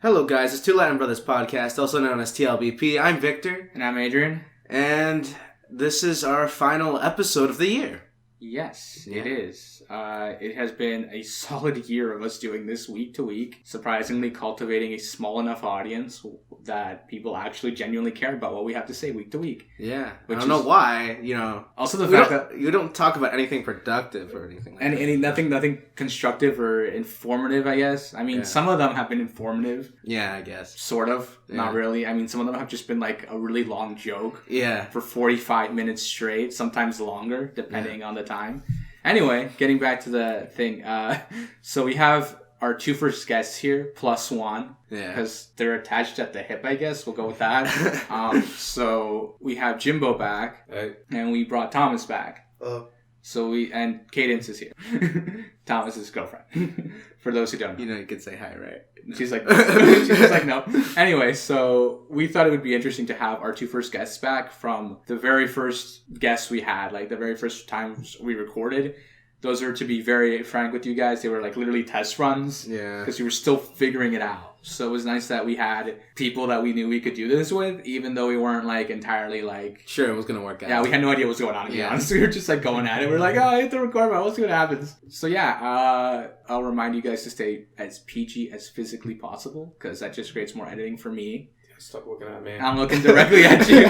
Hello guys, it's Two Latin Brothers Podcast, also known as T.L.B.P. I'm Victor. And I'm Adrian. And this is our final episode of the year. Yes, it is. It has been a solid year of us doing this week to week, surprisingly cultivating a small enough audience that people actually genuinely care about what we have to say week to week. Yeah, I don't know why, Also the fact that you don't talk about anything productive or anything like that. Nothing constructive or informative, I guess. I mean, some of them have been informative. Yeah, I guess. Sort of. Yeah. Not really. I mean, some of them have just been like a really long joke. Yeah. For 45 minutes straight, sometimes longer, depending on the time. Anyway, getting back to the thing. So we have our two first guests here, plus one. Yeah. Because they're attached at the hip, I guess. We'll go with that. So we have Jimbo back. Hey. And we brought Thomas back. And Kaydence is here. Thomas's girlfriend. For those who don't know. You could say hi, right? She's like, no. Anyway, so we thought it would be interesting to have our two first guests back from the very first guests we had, like the very first times we recorded. Those are, to be very frank with you guys, they were like literally test runs. Yeah. Because we were still figuring it out. So it was nice that we had people that we knew we could do this with, even though we weren't like entirely like... Sure, it was going to work out. Yeah, we had no idea what was going on, to be honest. We were just like going at it. We're like, I hit the record button. We'll see what happens. So yeah, I'll remind you guys to stay as PG as physically possible, because that just creates more editing for me. Stop looking at me. I'm looking directly at you.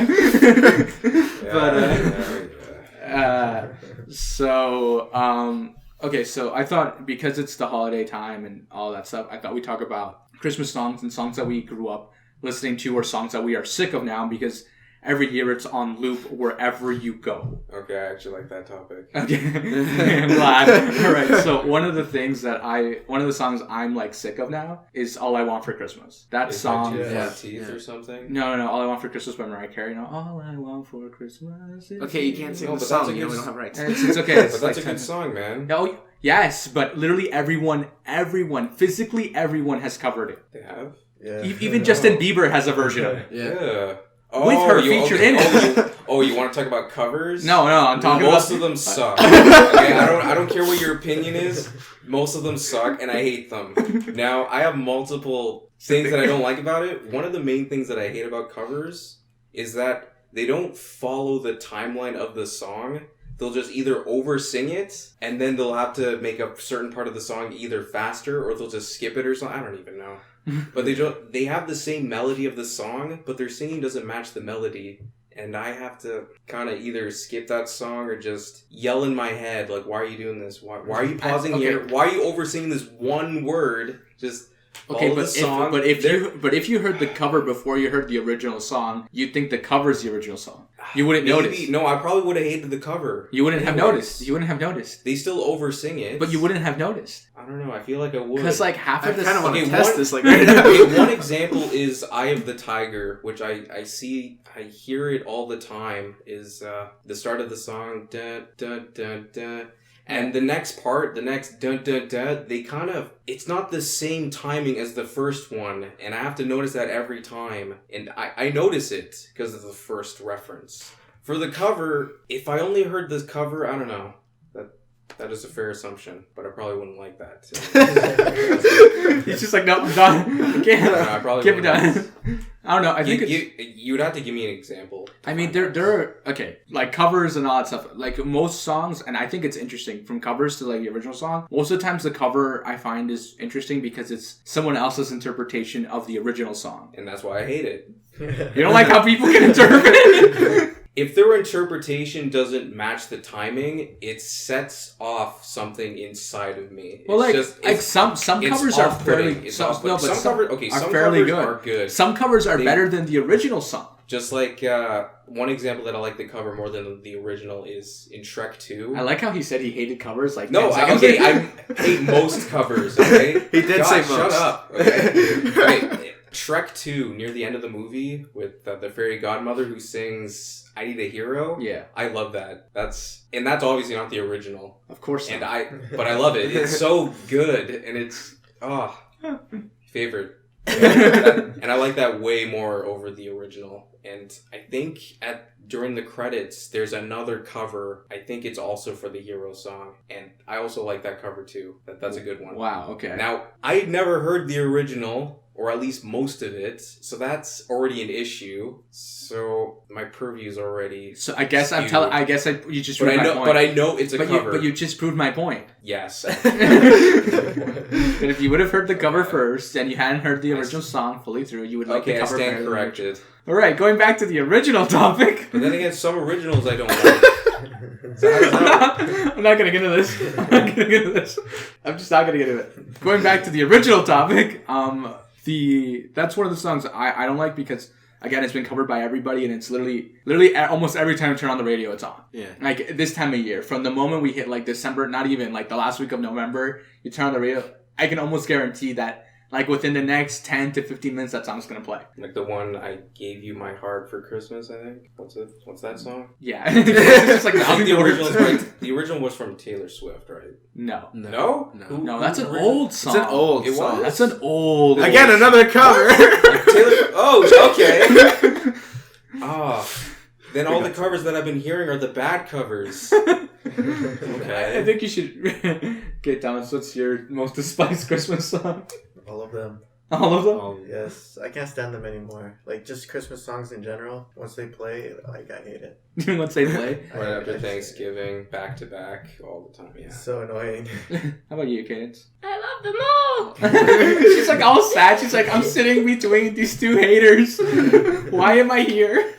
Okay, so I thought because it's the holiday time and all that stuff, I thought we'd talk about Christmas songs and songs that we grew up listening to or songs that we are sick of now because every year it's on loop wherever you go. Okay, I actually like that topic. Okay, I'm glad. All right, so one of the songs I'm like sick of now is "All I Want for Christmas." That song, teeth or something. No, "All I Want for Christmas" by Mariah Carey. All I want for Christmas. Is okay, you can't sing the song. We don't have rights. It's okay. But that's a good song, man. No, yes, but literally everyone, physically everyone has covered it. They have. Yeah. Even Justin Bieber has a version of it. Yeah. With her featured in it. You want to talk about covers? No, I'm talking Most of them suck. Okay, I don't care what your opinion is. Most of them suck, and I hate them. Now, I have multiple things that I don't like about it. One of the main things that I hate about covers is that they don't follow the timeline of the song. They'll just either over-sing it, and then they'll have to make a certain part of the song either faster, or they'll just skip it or something. I don't even know. But they have the same melody of the song, but their singing doesn't match the melody. And I have to kind of either skip that song or just yell in my head, like, why are you doing this? Why are you pausing here? Why are you over-singing this one word? Just... Okay, but if you heard the cover before you heard the original song, you'd think the cover's the original song. You wouldn't notice. No, I probably would have hated the cover. You wouldn't have noticed. They still over-sing it. But you wouldn't have noticed. I don't know. I feel like I would. Because like half of this... I kind of want to test this like right now. One example is Eye of the Tiger, which I hear it all the time, is the start of the song, da, da, da, da. And the next part, the next dun dun dun, they kind of, it's not the same timing as the first one. And I have to notice that every time. And I notice it because of the first reference. For the cover, if I only heard this cover, I don't know. That is a fair assumption, but I probably wouldn't like that. So. He's just like, no, I'm done. I can't. I probably Give me done. I don't know. I think you'd have to give me an example. I mean, there are, okay, like covers and all that stuff. Like most songs, and I think it's interesting from covers to like the original song. Most of the times the cover I find is interesting because it's someone else's interpretation of the original song. And that's why I hate it. You don't like how people can interpret it? If their interpretation doesn't match the timing, it sets off something inside of me. Well, some covers are fairly some covers are good. Some covers are better than the original song. Just like one example that I like the cover more than the original is in Shrek 2. I like how he said he hated covers. Like I hate most covers. Okay, he did say most. Shut up. Okay. Shrek 2, near the end of the movie, with the fairy godmother who sings "I Need a Hero." Yeah, I love that. That's obviously not the original, of course. But I love it. It's so good, and it's favorite. And I like that way more over the original. and I think during the credits there's another cover. I think it's also for the Hero song, and I also like that cover too. That's a good one. Wow. Okay. Now, I had never heard the original, or at least most of it, so that's already an issue. So my purview's already. So I guess skewed. you just proved my point. But I know it's a cover. But you just proved my point. Yes. But if you would have heard the cover first and you hadn't heard the original song fully through, you would like the cover. Okay, I stand corrected. All right, going back to the original topic. But then again, some originals I don't like. So I'm not gonna get into this. I'm just not gonna get into it. Going back to the original topic, that's one of the songs I don't like because again it's been covered by everybody and it's literally almost every time I turn on the radio it's on. Yeah. Like this time of year, from the moment we hit like December, not even like the last week of November, you turn on the radio, I can almost guarantee that like within the next 10 to 15 minutes that song's gonna play. Like the one I gave you my heart for Christmas, I think. What's that song? Yeah. It's just like the original was from Taylor Swift, right? No. No? No, that's an old song. It's an old It song. was? That's an old. Again, another cover. Taylor. Oh, okay. Then all the covers that I've been hearing are the bad covers. Okay. I think you should. Okay, Thomas, what's your most despised Christmas song? All of them. All of them? Yes, I can't stand them anymore. Like, just Christmas songs in general. Once they play, like, I hate it. Once they play? Right after Thanksgiving, back to back, all the time, yeah. It's so annoying. How about you, Kaydence? I love them all. She's like all sad. She's like, I'm sitting between these two haters. Why am I here?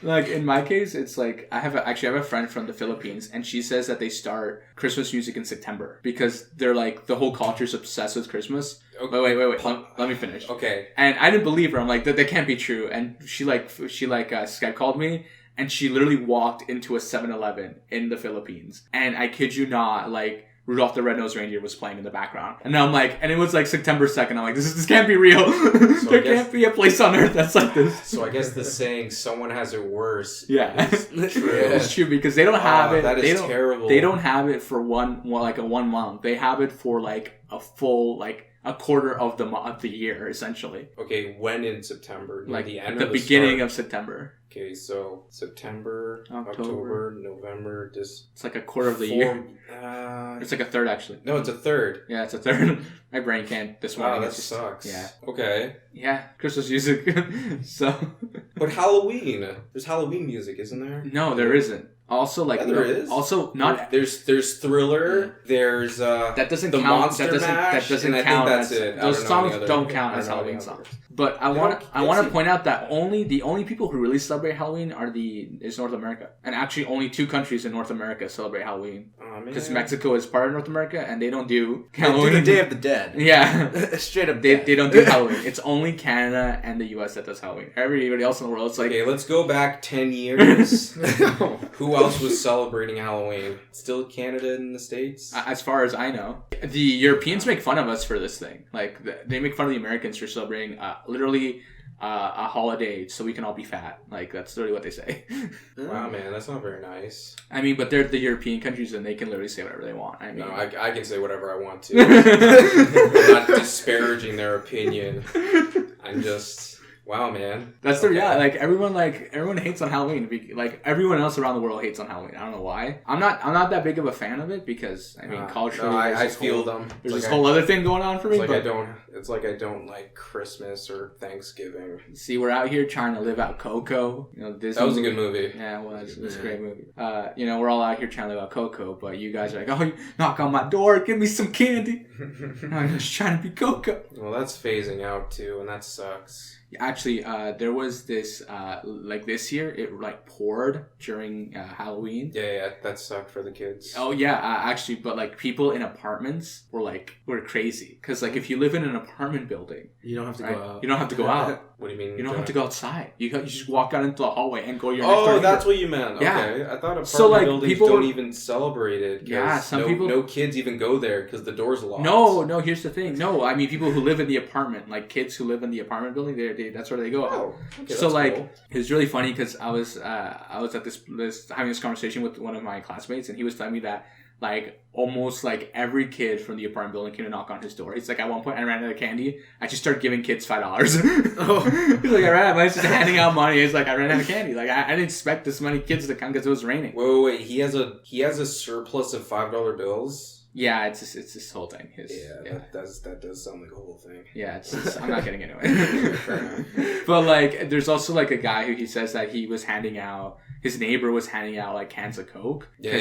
Like, in my case, it's like, I have a friend from the Philippines, and she says that they start Christmas music in September because they're like, the whole culture's obsessed with Christmas. Okay. Wait. Let me finish. Okay. And I didn't believe her. I'm like, that can't be true. And she Skype called me, and she literally walked into a 7-Eleven in the Philippines. And I kid you not, like, Rudolph the Red-Nosed Reindeer was playing in the background. And I'm like, and it was like September 2nd. I'm like, this can't be real. There can't be a place on earth that's like this. So I guess the saying, someone has it worse. Yeah. is true. It's true because they don't have it. That is terrible. They don't have it for one month. They have it for like a full, like, a quarter of the year, essentially. Okay, when in September? Like the at end the or beginning start? of September. Okay, so September, October. October, November, It's like a quarter of the year. It's like a third, actually. No, it's a third. Yeah, it's a third. My brain can't this morning. Wow, that it's just, sucks. Yeah. Okay. Yeah, Christmas music. So. But Halloween. There's Halloween music, isn't there? No, there isn't. Also, like, Yeah, there is. Also, not. There's Thriller. There's that doesn't the count. Monster that doesn't and I count. think that's as, it. Those songs don't count as Halloween songs. But I want to point out that the only people who really celebrate Halloween is North America, and actually only 2 countries in North America celebrate Halloween. Because Mexico is part of North America, and they don't do Halloween. They do the Day of the Dead. Yeah. Straight up They dead. don't do Halloween. It's only Canada and the US that does Halloween. Everybody else in the world, it's like... Okay, let's go back 10 years. Who else was celebrating Halloween? Still Canada and the States? As far as I know. The Europeans make fun of us for this thing. Like, they make fun of the Americans for celebrating literally a holiday so we can all be fat. Like, that's literally what they say. Wow, man, that's not very nice. I mean, but they're the European countries and they can literally say whatever they want. I mean, No, I can say whatever I want to. I'm not disparaging their opinion. I'm just... Wow, man. That's the reality. Like everyone hates on Halloween. Like everyone else around the world hates on Halloween. I don't know why. I'm not that big of a fan of it because I mean culturally. No, I feel them. There's this whole other thing going on for me. It's like I don't like Christmas or Thanksgiving. See, we're out here trying to live out Coco. You know, Disney. That was a good movie. Yeah, it was. It was a great movie. You know, we're all out here trying to live out Coco, but you guys are like, oh, you knock on my door, give me some candy. I'm just trying to be Coco. Well, that's phasing out too, and that sucks. Actually, there was this, like this year, it like poured during Halloween. Yeah, that sucked for the kids. Oh yeah, actually, but like people in apartments were crazy. Cause like if you live in an apartment building, you don't have to go out. You don't have to go out. What do you mean? You don't have to go outside. You just walk out into the hallway and go to your next door neighbor. That's what you meant. Okay. Yeah. I thought apartment buildings people don't even celebrate it. Yeah, no kids even go there because the door's locked. No, here's the thing. No, I mean people who live in the apartment, like kids who live in the apartment building, that's where they go. Oh, okay, so like cool. It was really funny because I was at this having this conversation with one of my classmates, and he was telling me that like almost like every kid from the apartment building came to knock on his door. He's like, at one point I ran out of candy. I just started giving kids $5. Oh. He's like, I ran out. I was just handing out money. He's like, I ran out of candy. Like I didn't expect this many kids to come because it was raining. Wait. He has a surplus of $5 bills. Yeah, it's this whole thing. That does sound like a whole thing. Yeah, I'm not getting into it. But like, there's also like a guy who he says that he was handing out. His neighbor was handing out like cans of Coke. Yeah.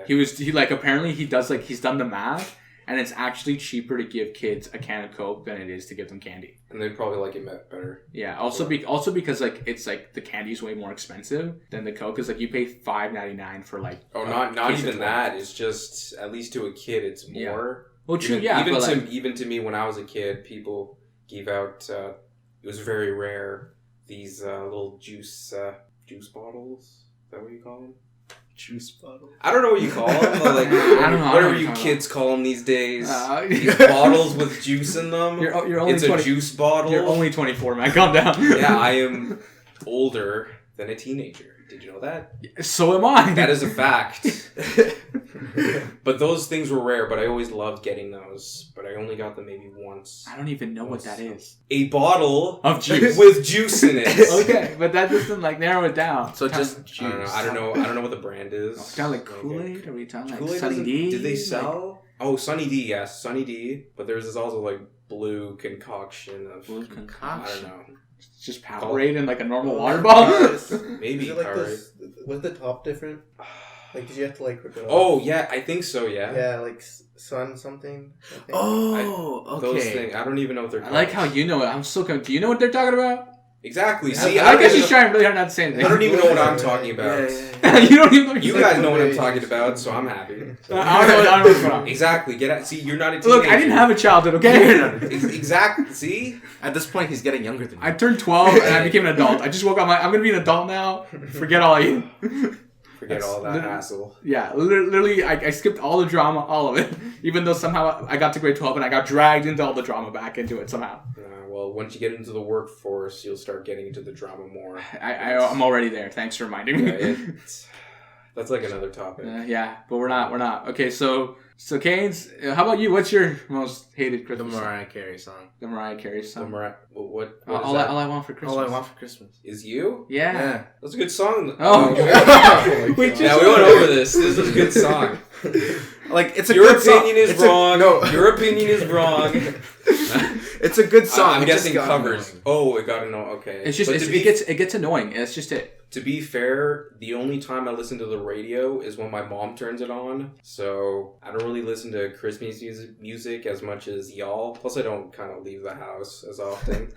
He like apparently he does like he's done the math, and it's actually cheaper to give kids a can of Coke than it is to give them candy. And they probably like it better. Yeah. Also because like it's like the candy's way more expensive than the Coke. Because like you pay $5.99 for like. Oh, not even that. It's just at least to a kid, it's more. Yeah. Well, true. Even to me when I was a kid, people gave out. It was very rare. These little juice bottles. Is that what you call them? Juice bottle. I don't know what you call them. But like, I don't know. Whatever you kids call them these days. These bottles with juice in them. You're only it's 20, a juice bottle. You're only 24, man. Calm down. Yeah, I am older than a teenager. Did you know that? So am I. That is a fact. But those things were rare, but I always loved getting those. But I only got them maybe once. I don't even know what that is. A bottle of juice with juice in it. Okay, but that doesn't like narrow it down. So just juice. I don't know what the brand is. Are we talking like Kool-Aid? Are we talking like Kool-Aid Sunny D? Did they sell? Oh, Sunny D, yes, Sunny D. But there's this also like blue concoction of. Blue concoction. I don't know. It's just Powerade in like a normal water bottle. Maybe like Powerade. Was the top different? Like, did you have to like rip it off? Oh yeah, I think so. Yeah. Yeah, like Sun something. I think. Oh, okay. Those things. I don't even know what they're I called. like how you know it. I'm so confused. Do you know what they're talking about? Exactly. Yeah, See, I guess she's trying really hard not to say anything. I don't even know what I'm talking about. Yeah. You don't even know. You guys know what I'm talking about, so I'm happy. I don't know what's going on. Exactly. Get out. See, you're not a teenager. Look, I didn't have a childhood, okay? Exactly. See? At this point, he's getting younger than you. I turned 12 and I became an adult. I just woke up. I'm going to be an adult now. Forget all you. Forget all that hassle. Yeah, literally, I skipped all the drama, all of it. Even though somehow I got to grade 12 and I got dragged into all the drama back into it somehow. Well, once you get into the workforce, you'll start getting into the drama more. I'm already there. Thanks for reminding me. That's like another topic. Yeah, but we're not. Okay, so Kaydence, how about you? What's your most hated Christmas The song? Mariah Carey song. The Mariah Carey song. What All I Want for Christmas. All I Want for Christmas. Is you? Yeah. That's a good song. Oh. we went over this. This is a good song. Like, it's a Your good song. opinion is wrong. Your opinion is wrong. It's a good song. I'm It guessing just got covers. annoying. Oh, it got annoying. Okay. It's just it gets annoying. It's just it. To be fair, the only time I listen to the radio is when my mom turns it on. So I don't really listen to Christmas music as much as y'all. Plus, I don't kind of leave the house as often.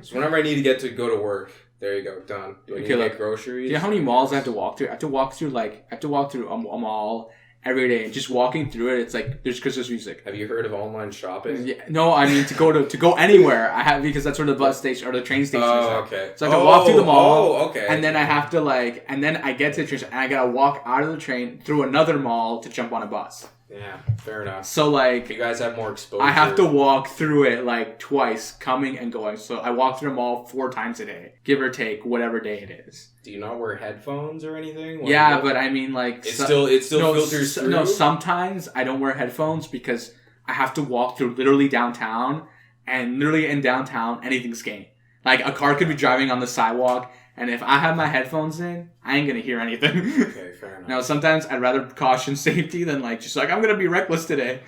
So whenever I need to go to work, there you go, done. Do I need to get groceries? Do you know how many malls I have to walk through? I have to walk through a mall every day, and just walking through it, it's like there's Christmas music. Have you heard of online shopping? Yeah, no, I mean to go anywhere. I have, because that's where the bus station or the train station is. Oh, okay. So I can walk through the mall. Oh, okay. And then I have to and then I get to the train and I gotta walk out of the train through another mall to jump on a bus. Yeah, fair enough. So you guys have more exposure. I have to walk through it twice, coming and going. So I walk through the mall 4 times a day, give or take, whatever day it is. Do you not wear headphones or anything? Yeah, but I mean, it still filters through. No, sometimes I don't wear headphones because I have to walk through literally downtown, and literally in downtown, anything's game. Like a car could be driving on the sidewalk, and if I have my headphones in, I ain't gonna hear anything. Okay, fair enough. Now, sometimes I'd rather caution safety than I'm gonna be reckless today.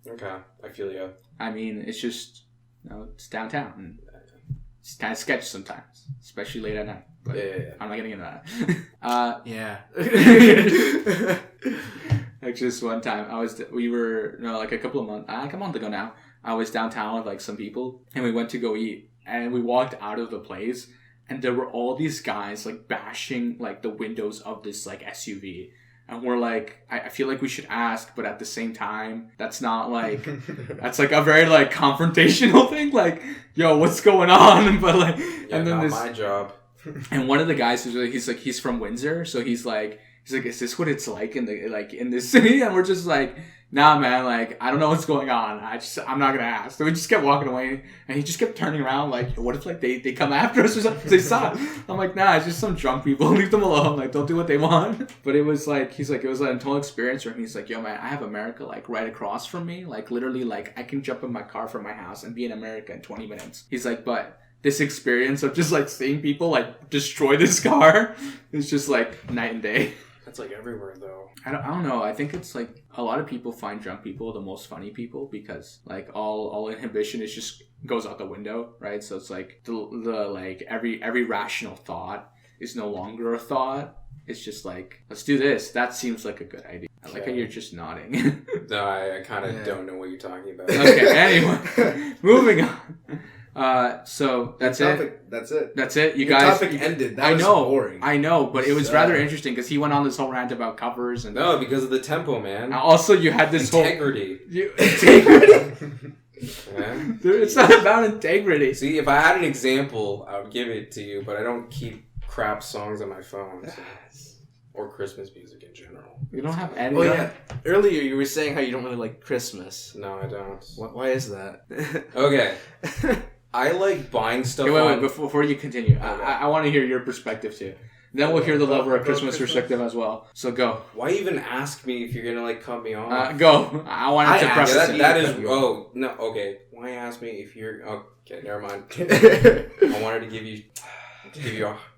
Okay, I feel you. I mean, it's just, it's downtown. And it's kind of sketchy sometimes, especially late at night. But yeah. I'm not getting into that. Yeah. Like just one time, a couple of months, like a month ago now, I was downtown with some people, and we went to go eat, and we walked out of the place, and there were all these guys bashing the windows of this SUV. And we're I feel like we should ask, but at the same time, that's not that's a very confrontational thing. Yo, what's going on? But and then not my job. And one of the guys he's from Windsor, so he's like, is this what it's like in the in this city? And we're just nah, man, like, I don't know what's going on. I'm not gonna ask. So we just kept walking away, and he just kept turning around, like, what if, like, they come after us or something? 'Cause they saw it. I'm like, nah, it's just some drunk people. Leave them alone. Like, don't do what they want. But it was like, he's like, it was like a total experience for him. He's like, yo, man, I have America, like, right across from me. Like, literally, like, I can jump in my car from my house and be in America in 20 minutes. He's like, but this experience of just, like, seeing people, like, destroy this car is just, like, night and day. That's like everywhere though. I don't know. I think it's like a lot of people find drunk people the most funny people because like all inhibition is just goes out the window, right? So it's like the like every rational thought is no longer a thought. It's just like, let's do this. That seems like a good idea. I like how you're just nodding. No, I kind of don't know what you're talking about. Okay, anyway, moving on. So that's it. That's it. That's it. You Your guys. topic ended. That I was know. boring. I know, but it was rather interesting because he went on this whole rant about covers and. No, because of the tempo, man. Also, you had this integrity. Integrity. Yeah. Dude, it's not about integrity. See, if I had an example, I would give it to you, but I don't keep crap songs on my phone. So. Or Christmas music in general. You don't have any. Oh yeah. Earlier you were saying how you don't really like Christmas. No, I don't. Why is that? Okay. I like buying stuff. Wait, before you continue, I want to hear your perspective too. Then we'll hear the Lover of Christmas perspective as well. So go. Why even ask me if you're gonna like cut me off? Go. I wanted to press that is. Oh no. Okay. Why ask me if you're? Okay. Never mind. I wanted to give you.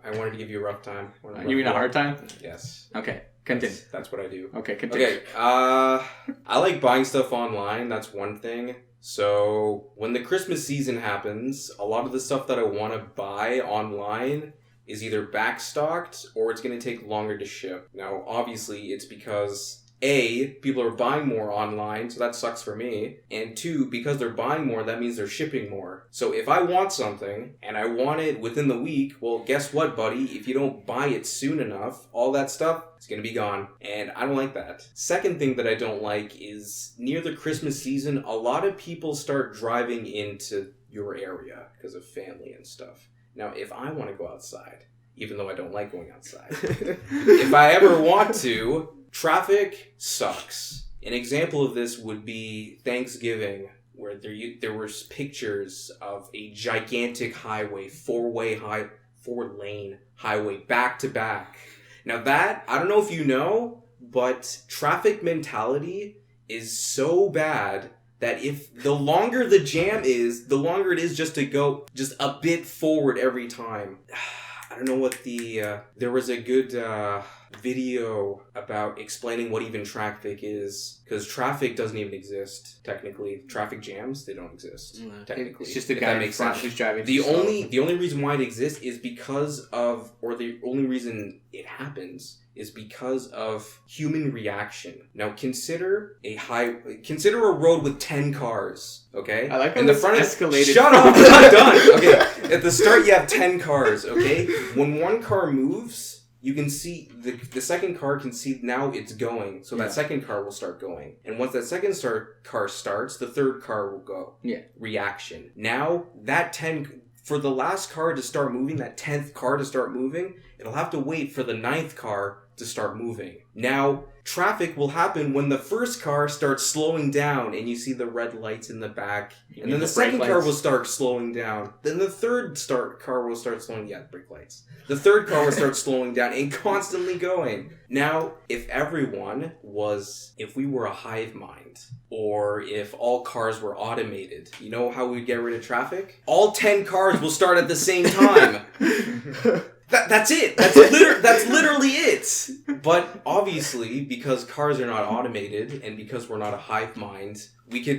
I wanted to give you a rough time. You mean a hard time? Yes. Okay. Continue. That's what I do. Okay. Continue. Okay. I like buying stuff online. That's one thing. So when the Christmas season happens, a lot of the stuff that I want to buy online is either backstocked or it's going to take longer to ship. Now, obviously, it's because A, people are buying more online, so that sucks for me. And 2, because they're buying more, that means they're shipping more. So if I want something and I want it within the week, well, guess what, buddy? If you don't buy it soon enough, all that stuff is going to be gone. And I don't like that. Second thing that I don't like is near the Christmas season, a lot of people start driving into your area because of family and stuff. Now, if I want to go outside, even though I don't like going outside, if I ever want to, traffic sucks. An example of this would be Thanksgiving, where there was pictures of a gigantic highway, 4-lane highway, back to back. Now that, I don't know if you know, but traffic mentality is so bad that if the longer the jam is, the longer it is just to go just a bit forward every time. I don't know what there was a good video about explaining what even traffic is, because traffic doesn't even exist technically. Traffic jams, they don't exist technically. It's just a guy in front who's driving. The only reason why it exists is because of, or the only reason it happens is because of human reaction. Now consider a road with 10 cars, okay? I like how in the front escalated. Shut up, I'm not done. Okay, at the start you have 10 cars, okay? When one car moves, you can see the second car can see now it's going, so that second car will start going. And once that second car starts, the third car will go. Yeah. Reaction. Now for the last car to start moving, that 10th car to start moving, it'll have to wait for the 9th car to start moving. Now, traffic will happen when the first car starts slowing down and you see the red lights in the back. And then the second car will start slowing down. Then the third car will start slowing down. Yeah, brake lights. The third car will start slowing down and constantly going. Now, if we were a hive mind, or if all cars were automated, you know how we'd get rid of traffic? All 10 cars will start at the same time. That's it. That's literally it. But obviously, because cars are not automated, and because we're not a hive mind,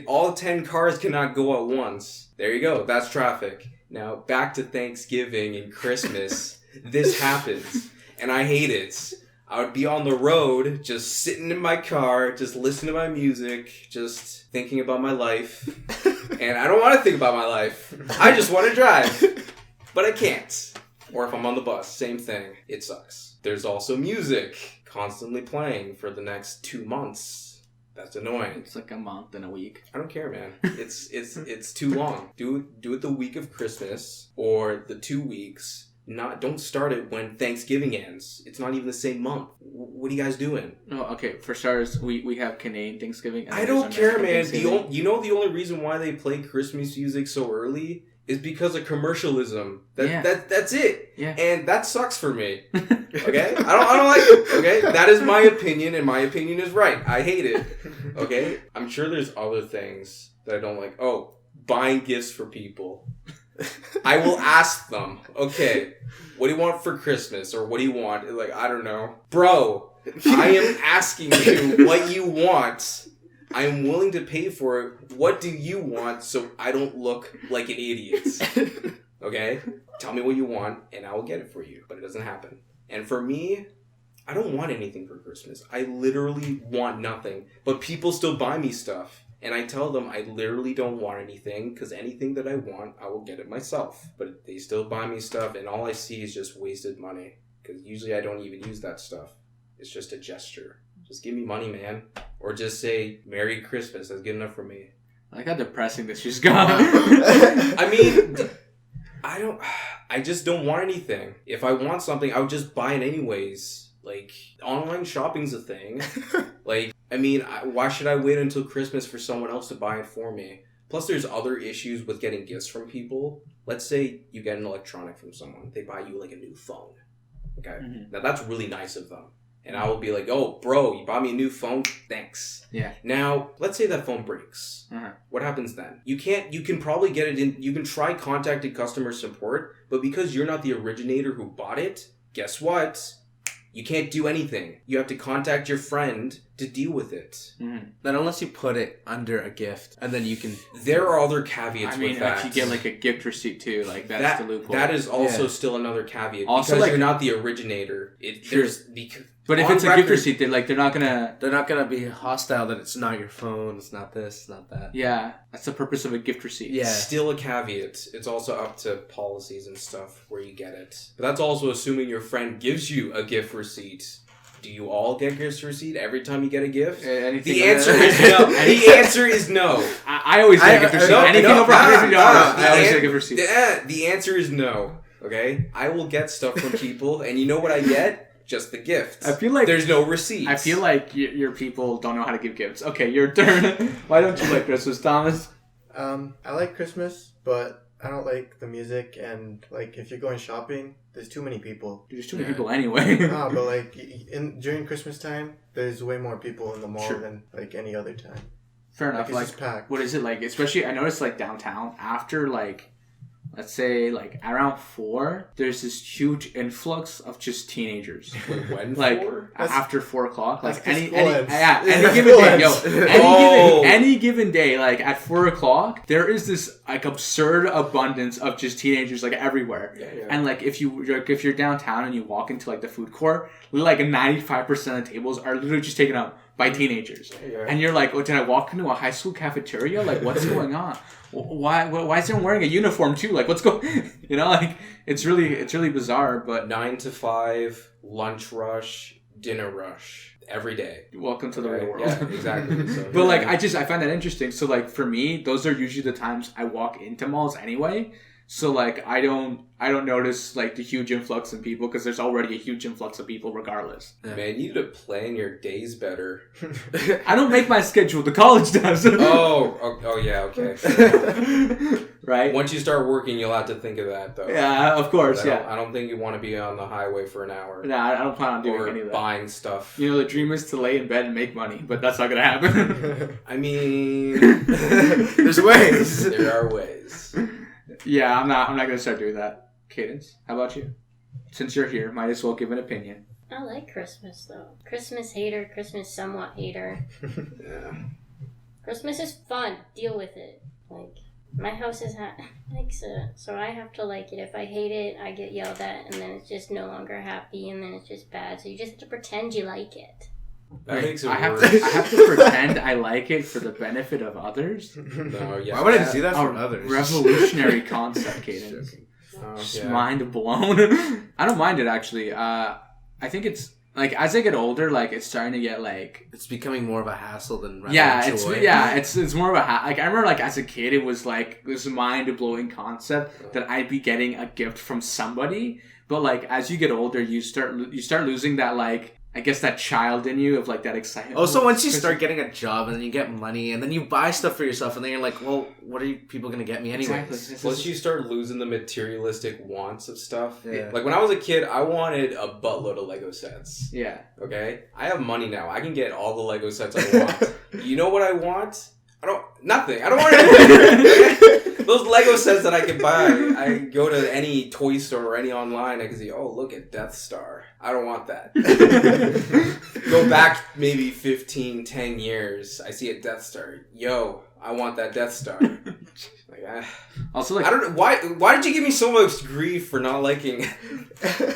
all 10 cars cannot go at once. There you go. That's traffic. Now, back to Thanksgiving and Christmas. This happens. And I hate it. I would be on the road, just sitting in my car, just listening to my music, just thinking about my life. And I don't want to think about my life. I just want to drive. But I can't. Or if I'm on the bus, same thing. It sucks. There's also music constantly playing for the next 2 months. That's annoying. It's like a month and a week. I don't care, man. It's too long. Do it the week of Christmas or the 2 weeks don't start it when Thanksgiving ends. It's not even the same month. What are you guys doing? Oh, okay. For starters, we have Canadian Thanksgiving. And I don't care, man. The Thanksgiving. only reason why they play Christmas music so early is because of commercialism. That's it. Yeah. And that sucks for me. Okay? I don't like it. Okay? That is my opinion, and my opinion is right. I hate it. Okay? I'm sure there's other things that I don't like. Oh, buying gifts for people. I will ask them, okay, what do you want for Christmas? Or what do you want? Like, I don't know. Bro, I am asking you what you want. I am willing to pay for it. What do you want so I don't look like an idiot? Okay? Tell me what you want and I will get it for you. But it doesn't happen. And for me, I don't want anything for Christmas. I literally want nothing. But people still buy me stuff. And I tell them I literally don't want anything, because anything that I want, I will get it myself. But they still buy me stuff, and all I see is just wasted money. Because usually I don't even use that stuff. It's just a gesture. Just give me money, man. Or just say, Merry Christmas. That's good enough for me. I like how depressing this just got. I mean, I just don't want anything. If I want something, I would just buy it anyways. Like, online shopping's a thing. Like, I mean, why should I wait until Christmas for someone else to buy it for me? Plus, there's other issues with getting gifts from people. Let's say you get an electronic from someone. They buy you, like, a new phone. Okay? Mm-hmm. Now, that's really nice of them. And I will be like, oh, bro, you bought me a new phone? Thanks. Yeah. Now, let's say that phone breaks. Uh-huh. What happens then? You can probably get it in, you can try contacting customer support, but because you're not the originator who bought it, guess what? You can't do anything. You have to contact your friend to deal with it. Mm. Then unless you put it under a gift, and then you can... There are other caveats with that. If you get like a gift receipt too, like that's the loophole. That is also still another caveat. Also, because you're not the originator. But if it's a gift receipt, they're not gonna be hostile that it's not your phone, it's not this, it's not that. Yeah, that's the purpose of a gift receipt. Yeah, still a caveat. It's also up to policies and stuff where you get it. But that's also assuming your friend gives you a gift receipt. Do you all get gift receipt every time you get a gift? The answer is no. The answer is no. I always get a gift receipt. Anything over $150, I always get a gift receipt. The answer is no. Okay, I will get stuff from people, and you know what I get? Just the gifts. I feel like there's no receipts. I feel like your people don't know how to give gifts. Okay, your turn. Why don't you like Christmas, Thomas? I like Christmas, but I don't like the music, and like if you're going shopping, there's too many people. There's too many people anyway. No, but like during Christmas time, there's way more people in the mall than like any other time. Fair enough. Like, it's just packed. What is it like? Especially, I noticed like downtown after like, let's say like around 4, there's this huge influx of just teenagers. When like 4? After 4 o'clock, like any given day, like at 4 o'clock, there is this like absurd abundance of just teenagers like everywhere. Yeah. And like if you're downtown and you walk into like the food court, like 95% of tables are literally just taken up by teenagers. Yeah. And you're like, oh, did I walk into a high school cafeteria? Like, what's going on? Why is everyone wearing a uniform too? Like, what's going? You know, like it's really bizarre. But 9 to 5, lunch rush, dinner rush, every day. Welcome to the real world. Yeah, exactly. So, but like, I find that interesting. So like for me, those are usually the times I walk into malls anyway. So like I don't notice like the huge influx in people because there's already a huge influx of people regardless. Man, you need to plan your days better. I don't make my schedule. The college does. Oh yeah, okay. Right. Once you start working, you'll have to think of that though. Yeah, of course. I don't think you want to be on the highway for an hour. No, I don't plan on doing any of that. Buying stuff. You know, the dream is to lay in bed and make money, but that's not gonna happen. I mean, there's ways. There are ways. Yeah, I'm not gonna start doing that. Kaydence, how about you? Since you're here, might as well give an opinion. I like Christmas though. Christmas hater, Christmas somewhat hater. Yeah. Christmas is fun. Deal with it. Like my house likes it, so I have to like it. If I hate it, I get yelled at, and then it's just no longer happy, and then it's just bad. So you just have to pretend you like it. That makes it worse. I have to pretend I like it for the benefit of others. No, yeah. Why would I do that for others? Revolutionary concept, Kaydence. Yeah. Mind blown. I don't mind it actually. I think it's like as I get older, like it's starting to get like It's becoming more of a hassle than rather it's more of a like I remember like as a kid it was like this mind blowing concept that I'd be getting a gift from somebody, but like as you get older, you start losing that like. I guess that child in you of like that excitement. Also, once you start getting a job and then you get money and then you buy stuff for yourself and then you're like, well, what are you people gonna get me anyways? Exactly. Plus, you start losing the materialistic wants of stuff. Yeah. Like when I was a kid, I wanted a buttload of Lego sets. Yeah. Okay? I have money now. I can get all the Lego sets I want. You know what I want? Nothing. I don't want anything. Those Lego sets that I can buy, I go to any toy store or any online, I can see, oh, look at Death Star. I don't want that. Go back maybe 15, 10 years, I see a Death Star. Yo, I want that Death Star. Like, also, like, I don't know, why did you give me so much grief for not liking...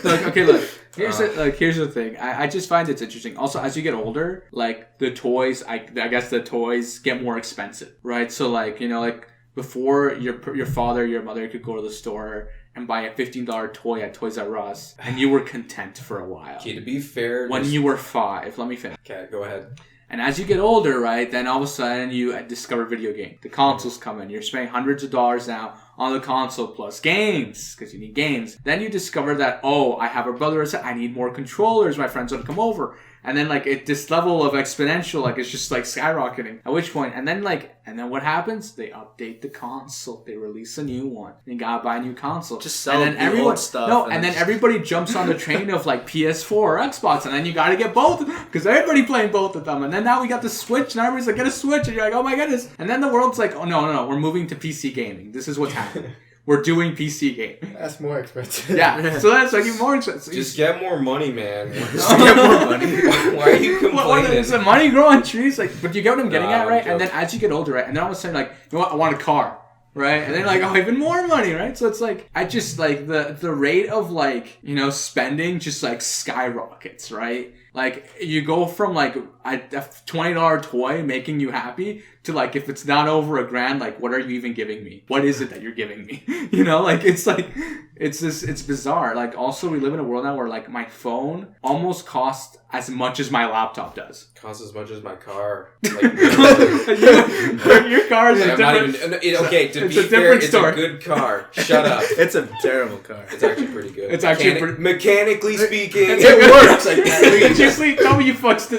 Look, okay, look. Here's the thing. I just find it's interesting. Also, as you get older, like the toys, I guess the toys get more expensive, right? So, like, you know, like before your father, your mother could go to the store and buy a $15 toy at Toys R Us, and you were content for a while. Okay, to be fair, when you were 5, let me finish. Okay, go ahead. And as you get older, right, then all of a sudden you discover video game. The consoles come in. You're spending hundreds of dollars now on the console plus games, because you need games. Then you discover that, oh, I have a brother, I need more controllers. My friends want to come over. And then, like, this level of exponential, like, it's just, like, skyrocketing. At which point, and then what happens? They update the console. They release a new one. You gotta buy a new console. Just sell the old stuff. No, and then everybody jumps on the train of, like, PS4 or Xbox, and then you gotta get both, because everybody playing both of them. And then now we got the Switch, and everybody's like, get a Switch, and you're like, oh my goodness. And then the world's like, oh, no, we're moving to PC gaming. This is what's happening. We're doing PC gaming. That's more expensive. Yeah, so that's like more expensive. Just get more money, man. Just get more money. Why are you complaining? Is the money grow on trees? Like, but you get what I'm getting at, right? I'm And then as you get older, right? And then all of a sudden, like, you know what? I want a car, right? And then like, oh, even more money, right? So it's like, I just like the rate of like, you know, spending just like skyrockets, right? Like, you go from like a $20 toy making you happy to like, if it's not over $1,000, like, what are you even giving me? What is it that you're giving me? You know, like, it's bizarre. Like, also, we live in a world now where like my phone almost costs as much as my laptop does. Costs as much as my car. Like, your car is a different... to be fair, it's a good car. Shut up. It's a terrible car. It's actually pretty good. It's actually mechanically speaking, it works. Like, tell me you fixed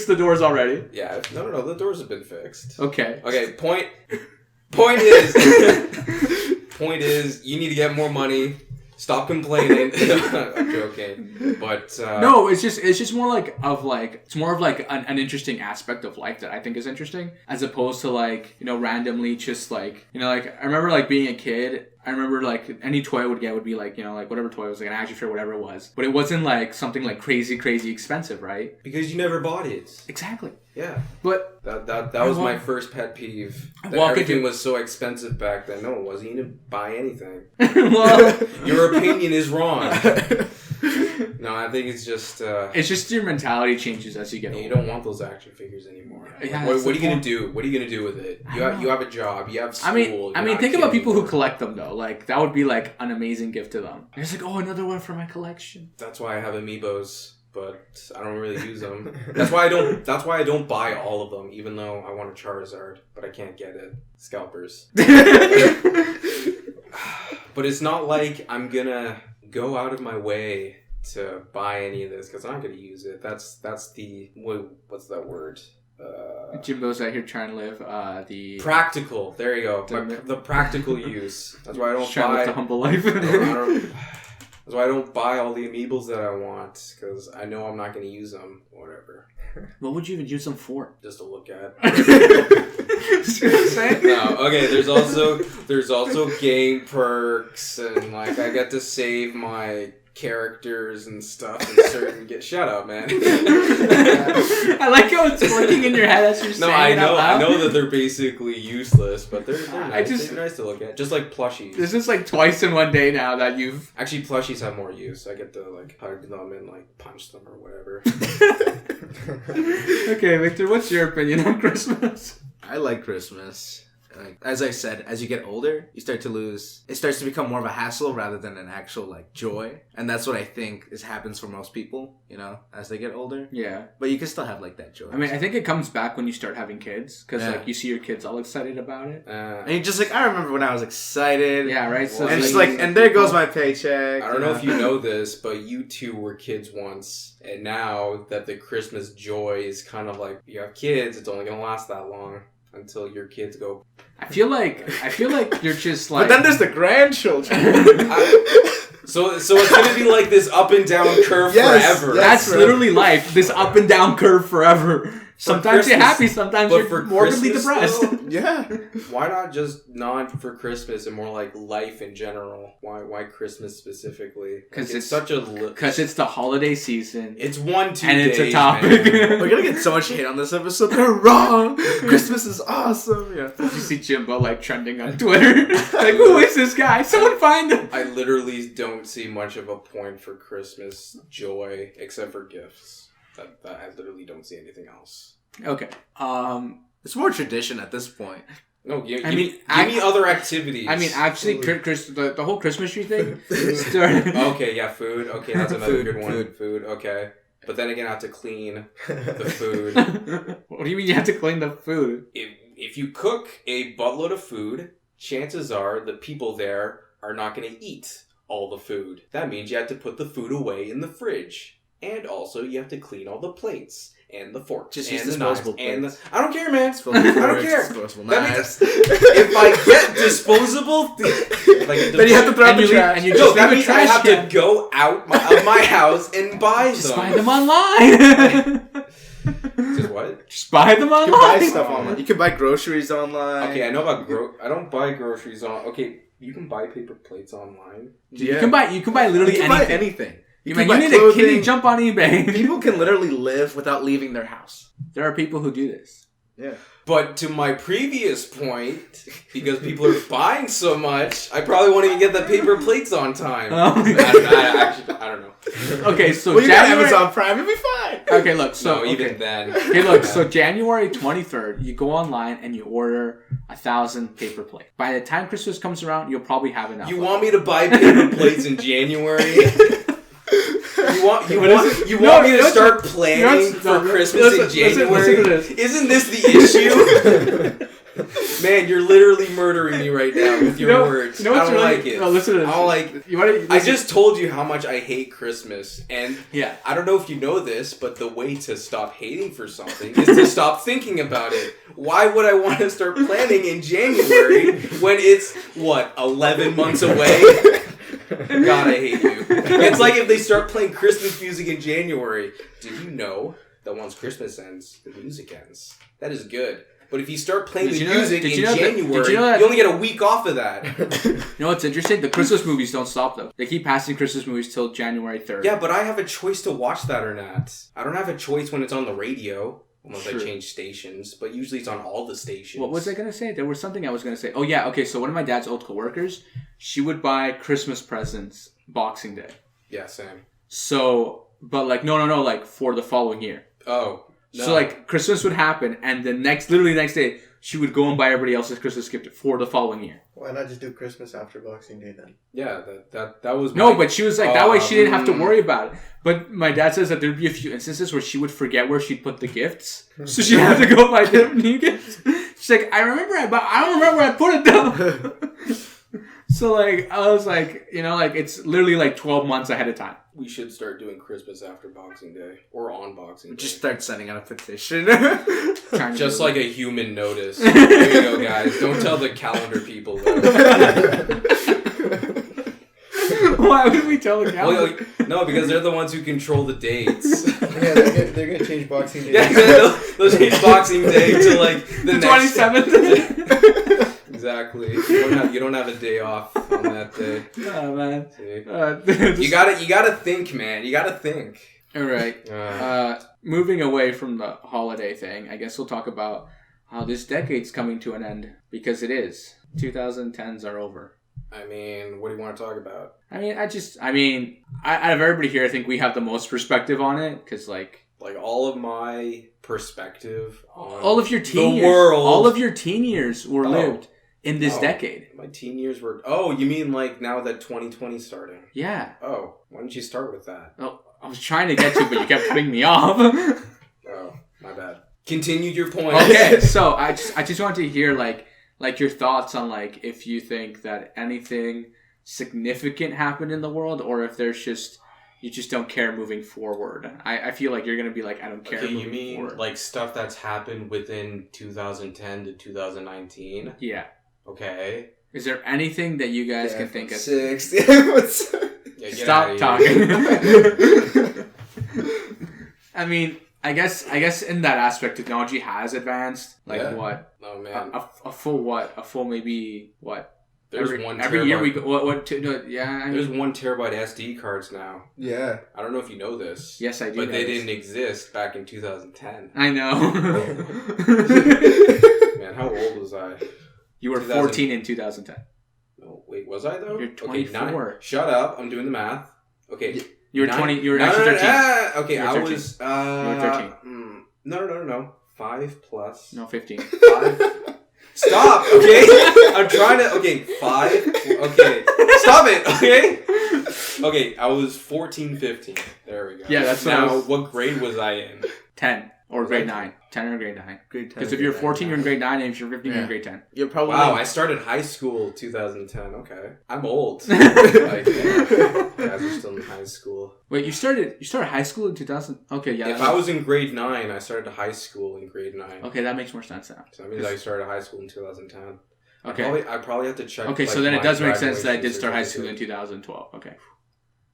the doors already. Yeah, no, the doors have been fixed. Okay. Point is, you need to get more money. Stop complaining. I'm joking, but no, it's just more like it's more of like an interesting aspect of life that I think is interesting, as opposed to like, you know, randomly just like, you know, like I remember like being a kid. I remember like any toy I would get would be like, you know, like whatever toy it was, like an action figure, whatever it was, but it wasn't like something like crazy expensive, right? Because you never bought it. Exactly. Yeah. But that was my first pet peeve. That everything was so expensive back then. No, it wasn't. You didn't buy anything. Well, your opinion is wrong. No, I think it's just your mentality changes as you get older. You don't want those action figures anymore. Yeah, what are you gonna do? What are you gonna do with it? You have a job. You have school. I mean, think about people who collect them though. Like, that would be like an amazing gift to them. It's like, oh, another one for my collection. That's why I have amiibos, but I don't really use them. That's why I don't buy all of them, even though I want a Charizard, but I can't get it. Scalpers. But it's not like I'm gonna go out of my way to buy any of this because I'm not gonna use it. That's the what's that word? Jimbo's out here trying to live the practical. There you go. The practical use. That's why I don't buy the humble life. That's why I don't buy all the amiibos that I want, because I know I'm not going to use them. Whatever. What would you even use them for? Just to look at. See what I'm saying? No, okay. There's also game perks, and like I get to save my characters and stuff and certain shut up, man. I like how it's working in your head as you're saying I it out loud. know that they're basically useless, but they're nice. They're nice to look at, just like plushies. This is like twice in one day now that you've actually plushies have more use. I get to like hug them and like punch them or whatever. Okay, Victor, what's your opinion on Christmas? I like Christmas. Like, as I said, as you get older, you start to lose. It starts to become more of a hassle rather than an actual like joy, and that's what I think happens for most people. You know, as they get older. Yeah. But you can still have like that joy. I mean, I think it comes back when you start having kids because Yeah. like you see your kids all excited about it. and you're just like, I remember when I was excited. Yeah, right. So And it's it's like, and there goes my paycheck. I don't know if you know this, but you two were kids once, and now that the Christmas joy is kind of like you have kids, it's only gonna last that long until your kids go. I feel like you're just like. But then there's the grandchildren. So it's gonna be like this up and down curve Yes, forever. yes. That's forever. literally life. This up and down curve forever. Sometimes you're Christmas- happy, sometimes but you're for morbidly Christmas, depressed. though, Yeah. why not just not for Christmas and more like life in general? Why Christmas specifically? 'Cause Like, it's such a Because it's the holiday season. it's 1-2 And days, it's a topic. man. We're gonna get so much hate on this episode. They're wrong. Christmas is awesome. Yeah. You see Jimbo like trending on Twitter. Like, who is this guy? Someone find him. I literally don't see much of a point for Christmas joy except for gifts. That I literally don't see anything else. Okay. It's more tradition at this point. No, give I mean, me other activities. I mean, actually, the whole Christmas tree thing started. Okay, yeah, food. Okay, that's another Food, good one. Food. Okay, but then again, I have to clean the food. What do you mean you have to clean the food? If you cook a buttload of food, chances are the people there are not going to eat all the food. That means you have to put the food away in the fridge, and also you have to clean all the plates. And the forks, Just and use the knives, disposable and plates. I don't care, man. Disposable I don't forks, care. Disposable That knives. means if I get disposable, like Then you have to throw out And the you trash. and you no, just that leave a means I trash have can. to go out of my house and buy Just some. buy them online. Just what? Just buy them You can buy online. stuff online. You can buy groceries online. Okay, I know about I don't buy groceries on. Okay, you can buy paper plates online. You can buy literally You can buy anything. anything. You can mean buy you need a clothing. kidney? Jump on eBay. People can literally live without leaving their house. There are people who do this. Yeah. But to my previous point, because people are buying so much, I probably won't even get the paper plates on time. Oh. I don't know. Okay, so Well, you got January. Amazon Prime. You'll be fine. Okay, look. So So even then. Okay, look, so January 23rd, you go online and you order 1,000 paper plates. By the time Christmas comes around, you'll probably have enough. You want me to buy paper plates in January? You want me to start planning for Christmas in January? Listen to this. Isn't this the issue? Man, you're literally murdering me right now with your words. You know what's I don't really, like it. No, listen to this. I don't like. You want to? I just told you how much I hate Christmas, and Yeah. I don't know if you know this, but the way to stop hating for something is to stop thinking about it. Why would I want to start planning in January when it's 11 months away? God, I hate you. It's like if they start playing Christmas music in January. Did you know that once Christmas ends, the music ends? That is good. But if you start playing Did the you know- music did in you know that- January, did you know that- you only get a week off of that. You know what's interesting? The Christmas movies don't stop though. They keep passing Christmas movies till January 3rd. Yeah, but I have a choice to watch that or not. I don't have a choice when it's on the radio. Unless True. I change stations, but usually it's on all the stations. What was I gonna say? There was something I was gonna say. Oh yeah, okay. So one of my dad's old coworkers, she would buy Christmas presents Boxing Day. Yeah, same. So, but like no, like for the following year. Oh. No. So like Christmas would happen, and the next day, she would go and buy everybody else's Christmas gift for the following year. Why not just do Christmas after Boxing Day then? Yeah, that was No, my- but she was like that way she didn't have to worry about it. But my dad says that there'd be a few instances where she would forget where she'd put the gifts, so she'd have to go buy different new gifts. She's like, I don't remember where I put it though. So like I was like, it's literally like 12 months ahead of time. We should start doing Christmas after Boxing Day or on Boxing Day. Just start sending out a petition. Just like a human notice. There you go, guys. Don't tell the calendar people though. Why would we tell the calendar? Well, no, because they're the ones who control the dates. Yeah, they're gonna change Boxing Day. Yeah, they'll change Boxing Day to like the next 27th. Exactly. You don't have a day off on that day. Oh man. See? You gotta think, man. You gotta think. All right. Moving away from the holiday thing, I guess we'll talk about how this decade's coming to an end, because it is. 2010s are over. I mean, what do you want to talk about? Out of everybody here, I think we have the most perspective on it, because like Like all of my perspective on All of your teen the years, world. all of your teen years were lived in this Oh. decade. My teen years were. Oh, you mean like now that 2020 starting? Yeah. Oh, why didn't you start with that? Oh, I was trying to get to, but you kept cutting me off. Oh, my bad. Continued your point. Okay, so I just wanted to hear like your thoughts on like if you think that anything significant happened in the world, or if there's just you just don't care moving forward. I feel like you're gonna be like, I don't care. Okay, you moving mean forward. like stuff that's happened within 2010 to 2019? Yeah. Okay. Is there anything that you guys can think of? 6. Yeah, get Stop outta talking. here. I mean, I guess in that aspect, technology has advanced. Like Yeah. what? Oh man. A full what? A full maybe what? There's every year we go, what to do? Yeah, I There's mean, 1 terabyte SD cards now. Yeah. I don't know if you know this. yes, I do. But know they this. didn't exist back in 2010. I know. Man, how old was I? You were 2000. 14 in 2010. No, wait, was I though? You're Okay, 24. Shut up! I'm doing the math. Okay, You were 9 20. You were no, actually no, no, 13. okay, You were I 13. was. You were 13. No. 5 plus. No, 15. 5. Stop. Okay, I'm trying to. Okay, 5. Okay, stop it. Okay. Okay, I was 14, 15. There we go. Yeah, that's what I now. was- What grade was I in? 10 or grade 9. 10 or grade 9. Grade 10. Because if you're 14, you're in grade 9, and if you're 15, you're in Yeah. grade 10. You're probably. Wow, I started high school 2010. Okay, I'm old. Like, yeah, guys are still in high school. Wait, you started high school in 2000? Okay, yeah. If I was in grade 9, I started high school in grade 9. Okay, that makes more sense now. So that means I started high school in 2010. Okay. I probably have to check. Okay, like, so then it my does make sense that I did graduation start high school in certificate. 2012. Okay.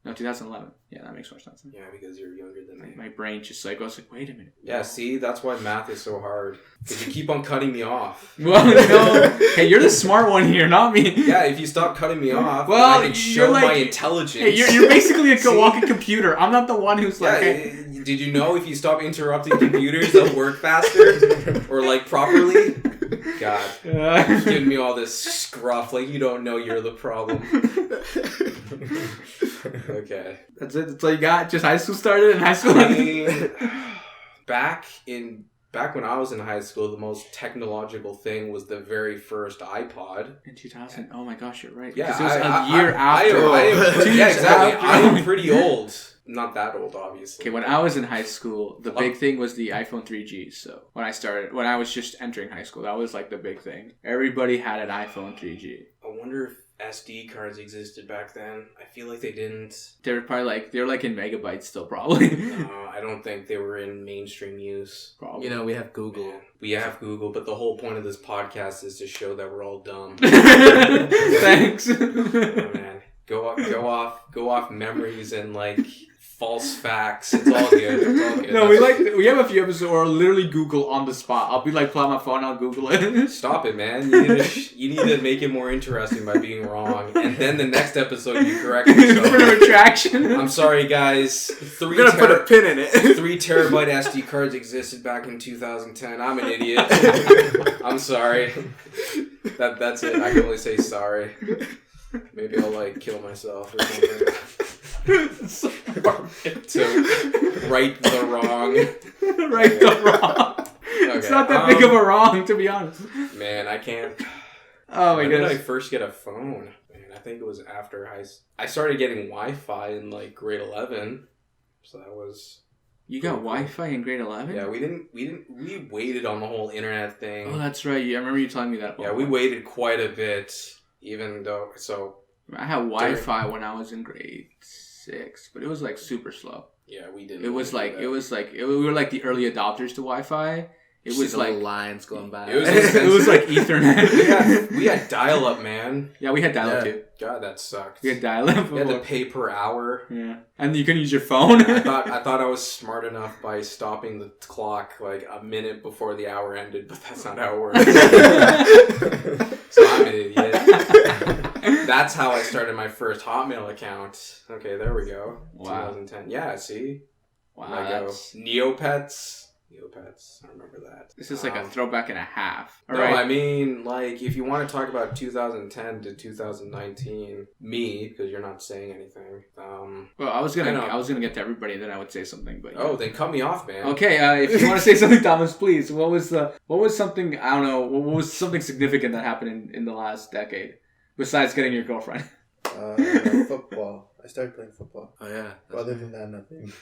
No, 2011. Yeah, that makes more sense. Yeah, because you're younger than me. My brain just like goes like, wait a minute. Yeah, see, that's why math is so hard. Because you keep on cutting me off. Well, no. Hey, you're the smart one here, not me. Yeah, if you stop cutting me off, Well, I can show you're like- my intelligence. Hey, you're basically a See? walking computer. I'm not the one who's Yeah, like, hey. did you know if you stop interrupting computers, they'll work faster? Or, like, properly? God. You're giving me all this scruff like you don't know you're the problem. Okay. That's it. That's all you got. Just high school started and high school. I mean, back when I was in high school, the most technological thing was the very first iPod. In 2000. Oh my gosh, you're right. Yeah, Because it was I- a year I after. am, 2 yeah, years exactly. after. I am pretty old. Not that old, obviously. Okay, when I was in high school, the big thing was the iPhone 3G. So when I was just entering high school, that was like the big thing. Everybody had an iPhone 3G. I wonder if SD cards existed back then. I feel like they didn't. They were probably like in megabytes still, probably. No, I don't think they were in mainstream use. Probably. You know, we have Google. Man, we have Google, but the whole point of this podcast is to show that we're all dumb. Thanks. Oh, man, go off memories and like false facts. It's all good. It's all good. No, we have a few episodes where I'll literally Google on the spot. I'll be like, pull out my phone, I'll Google it. Stop it, man. You need to make it more interesting by being wrong, and then the next episode you correct me. For the retraction. I'm sorry, guys. We're gonna put a pin in it. 3 terabyte SD cards existed back in 2010. I'm an idiot. I'm sorry. That's it. I can only say sorry. Maybe I'll like kill myself or something. To right the wrong. Right the wrong. Okay. It's not that big of a wrong, to be honest. Man, I can't. Oh my When did I goodness. first get a phone? Man, I think it was after I started getting Wi-Fi in like grade 11. So that was. You got Wi-Fi in grade 11? Yeah, we waited on the whole internet thing. Oh, that's right. I remember you telling me that. Yeah, we waited quite a bit, even though. So I had Wi-Fi when I was in grade 6, but it was like super slow. yeah, we didn't. We were like the early adopters to Wi-Fi. It was like lines going by. It was it was like Ethernet. we had dial-up, man. Yeah, we had dial-up too. God, that sucked. We had dial-up. You had to pay per hour. Yeah, and you couldn't use your phone. I thought I was smart enough by stopping the clock like a minute before the hour ended, but that's not how it works. So I'm an idiot. That's how I started my first Hotmail account. Okay, there we go. Wow. 2010. Yeah, see? Wow, I go that's- Neopets. Neopets. I remember that. This is like a throwback and a half. All No, right. I mean, like, if you want to talk about 2010 to 2019, me, because you're not saying anything. Well, I was gonna get to everybody, and then I would say something. But Oh, then cut me off, man. okay. If you want to say something, Thomas, please. What was something, I don't know? What was something significant that happened in the last decade besides getting your girlfriend? Football. I started playing football. Oh yeah. Other than that, nothing.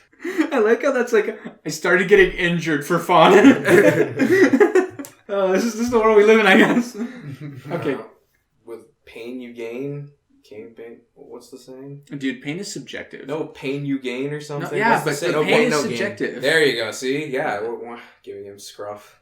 I like how that's like I started getting injured for fun. This is the world we live in, I guess. Okay. With pain you gain. Pain. What's the saying? Dude, pain is subjective. No, pain you gain or something. No, yeah, What's the but saying? the No pain is no gain. subjective. There you go. See, yeah, we're giving him scruff.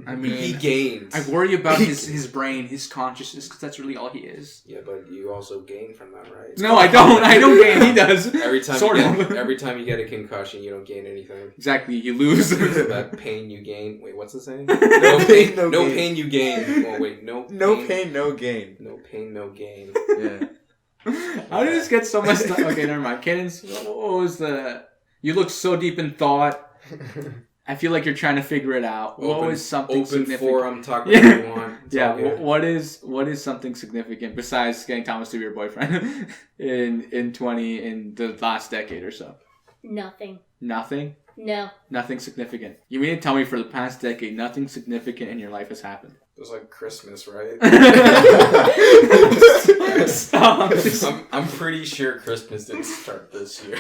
I mean, He gains. I worry about his brain, his consciousness, because that's really all he is. Yeah, but you also gain from that, right? No, I don't. I don't gain. He does. Every time Sort you of. get, every time you get a concussion, you don't gain anything. Exactly, you lose. So that pain you gain. Wait, what's the saying? No pain, no gain. pain you gain. Oh wait, no pain, no gain. No pain, no gain. Yeah. How did this get so messed up? Okay, never mind. Kaydence, what was the... You look so deep in thought. I feel like you're trying to figure it out. What was something open significant? forum, talk whatever you want. It's all good. What is something significant besides getting Thomas to be your boyfriend in the last decade or so? Nothing. Nothing? No. Nothing significant. You mean to tell me for the past decade nothing significant in your life has happened? It was like Christmas, right? Stop. I'm pretty sure Christmas didn't start this year.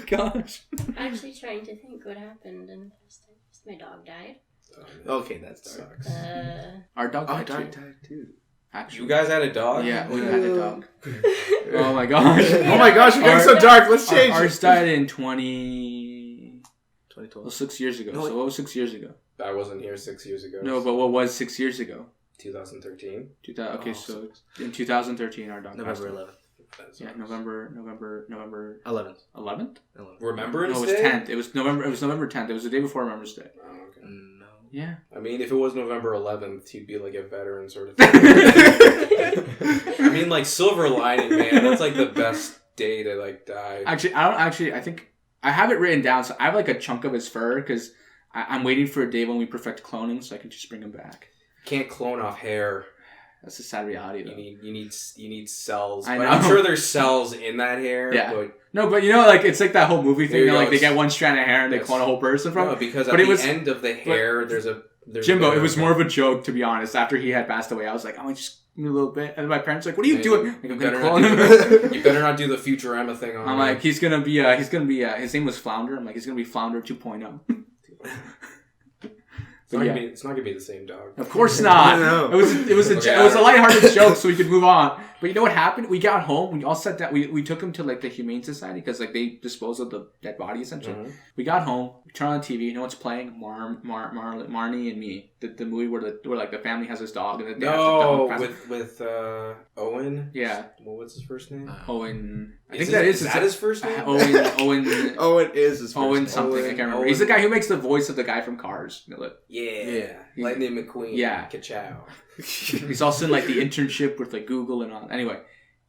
Gosh. Actually trying to think what happened and my dog died. Okay, that sucks. Our dog died died too. Actually. You guys had a dog? Yeah, we had a dog. Oh my gosh. Oh my gosh, you're getting so dark. Let's change Ours died in 2012. Well, 6 years ago. No, So what was 6 years ago? I wasn't here 6 years ago. No, but what was 6 years ago? 2013. Okay, so in 2013 our dog passed November away. 11th. Yeah, November 11th. 11th? Remembrance No, it was Day? 10th. It was November 10th. It was the day before Remembrance Day. Oh, okay. No. Yeah. I mean, if it was November 11th, he'd be like a veteran sort of thing. I mean, like, silver lining, man. That's like the best day to, like, die. I think I have it written down. So I have like a chunk of his fur because I'm waiting for a day when we perfect cloning so I can just bring him back. Can't clone off hair. That's a sad reality, though. You need cells. I But know. I'm sure there's cells in that hair. Yeah. But No, but you know, like it's like that whole movie There thing. you Like go. they get one strand of hair and they Yes. clone a whole person from. no, because but at it the was- end of the hair, there's Jimbo, there- it was more of a joke, to be honest. After he had passed away, I was like, oh, just give me a little bit. And then my parents were like, what are you Hey, doing? Like, You I'm better, gonna clone not him. do you better not do the Futurama thing on I'm me. like, he's gonna be, his name was Flounder. I'm like, he's gonna be Flounder 2.0. It's not gonna be the same dog. Of course not. No. It was a lighthearted joke, so we could move on. But you know what happened? We got home. We all sat down. We took him to like the Humane Society because like they dispose of the dead body essentially. Mhm. We got home. We turned on the TV. You know what's playing? Marnie and Me. The movie where like the family has this dog and then they have No, to with Owen. yeah. What's his first name? Owen. I Is think is that his first name? Owen. Oh, it is his first Owen name. something. I can't remember. Owen. He's the guy who makes the voice of the guy from Cars. You know, like, Yeah. Lightning McQueen. Yeah. Ka-chow. he's also in like the internship with like Google and all. Anyway,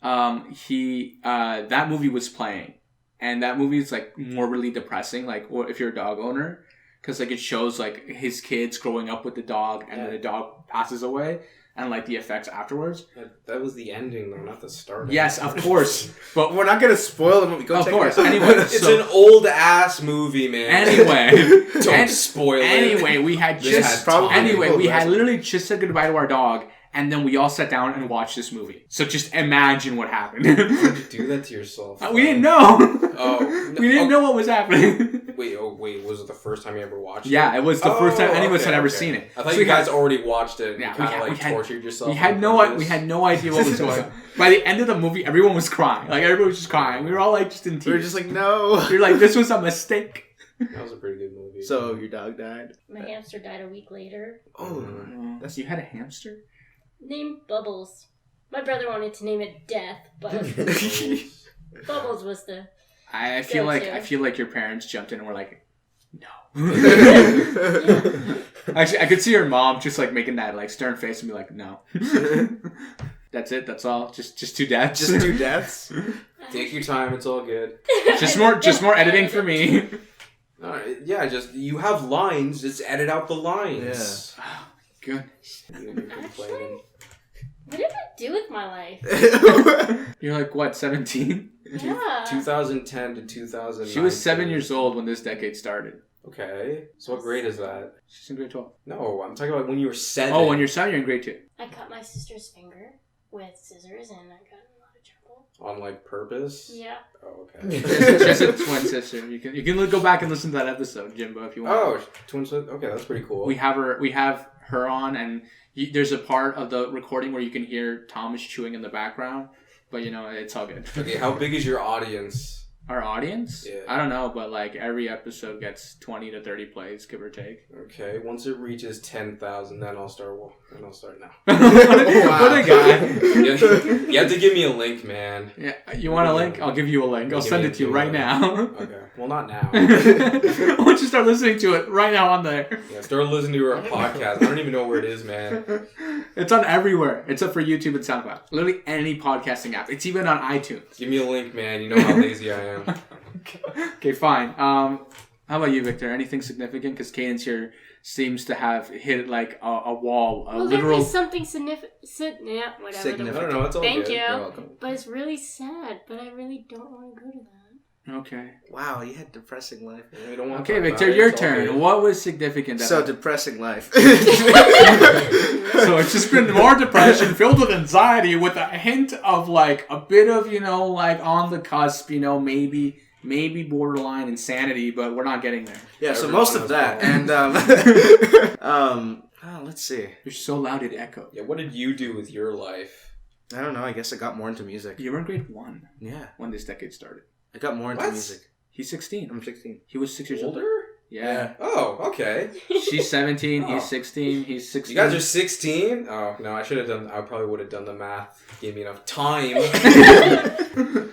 that movie was playing, and that movie is like morbidly depressing. Like, if you're a dog owner, because like it shows like his kids growing up with the dog, and then the dog passes away, and like the effects afterwards. That was the ending, though, not the start. Yes, of course, but We're not gonna spoil the movie. Go Of check course. it out. Anyway, It's so- an old ass movie, man. anyway, Don't spoil it. Anyway, we had This just had probably anyway we people had last- literally just said goodbye to our dog, and then we all sat down and watched this movie. So just imagine what happened. Why'd you do that to yourself? We didn't know. Oh, We didn't know what was happening. Wait, was it the first time you ever watched it? Yeah, it was the first time any of us okay, had ever okay. seen it. I thought So you we had- guys already watched it and Yeah, you kind of we like had- tortured yourself. We had on no purpose. idea what was going on. By the end of the movie, everyone was crying. Like everybody was just crying. We were all like just in tears. We were just like, no. we were like, this was a mistake. That was a pretty good movie. So your dog died. My hamster died a week later. Oh, That's you had a hamster. Named Bubbles. My brother wanted to name it Death, but Bubbles was the... I feel Go-to. like your parents jumped in and were like, no. Yeah. Actually, I could see your mom just like making that like stern face and be like, no. That's it. That's all. Just two deaths. just 2 deaths. Take your time. It's all good. Just more editing for me. Yeah, just you have lines. Just edit out the lines. Oh, good. Actually, what did I do with my life? You're like, what, 17? Yeah. 2010 to 2009. She was 7 years old when this decade started. Okay. So what grade is that? She's in grade 12. No, I'm talking about when you were 7. Oh, when you're 7, you're in grade 2. I cut my sister's finger with scissors and I got in a lot of trouble. On like purpose? Yeah. Oh, okay. She's a twin sister. You can go back and listen to that episode, Jimbo, if you want. Oh, twin sister. Okay, that's pretty cool. We have her on, and there's a part of the recording where you can hear Thomas chewing in the background, but it's all good. Okay, how big is your audience? Our audience? Yeah. I don't know, but like every episode gets 20 to 30 plays, give or take. Okay, once it reaches 10,000, then I'll start now. What a guy. You have to give me a link, man. Yeah, you want a link? I'll give you a link. I'll send it to you right now. Okay, well, not now. I want you to start listening to it right now on there. Yeah, start listening to our podcast. I don't even know where it is, man. It's on everywhere, except for YouTube and SoundCloud. Literally any podcasting app. It's even on iTunes. Give me a link, man. You know how lazy I am. Okay, fine. How about you, Victor? Anything significant? Because Kaydence here seems to have hit like a wall, a literal. There is something significant. Yeah, whatever. Significant. I don't know. It's all Thank good. you. You're welcome. But it's really sad. But I really don't want to go to that. Okay. Wow, you had depressing life. Yeah, we don't want to Okay, talk Victor, about it. your It's all turn. good. What was significant? So depressing life. So it's just been more depression, filled with anxiety, with a hint of like a bit of like on the cusp, maybe borderline insanity, but we're not getting there. Yeah, so Everyone most of has that, problems. and let's see. You're so loud it echoed. Yeah, what did you do with your life? I don't know. I guess I got more into music. You were in grade 1 Yeah, when this decade started. I got more into What? music. He's 16. I'm 16. He was 6 years old. Older? Yeah. Oh, okay. She's 17. Oh. He's 16. He's 16. You guys are 16? Oh, no, I should have done... I probably would have done the math. Gave me enough time. Okay.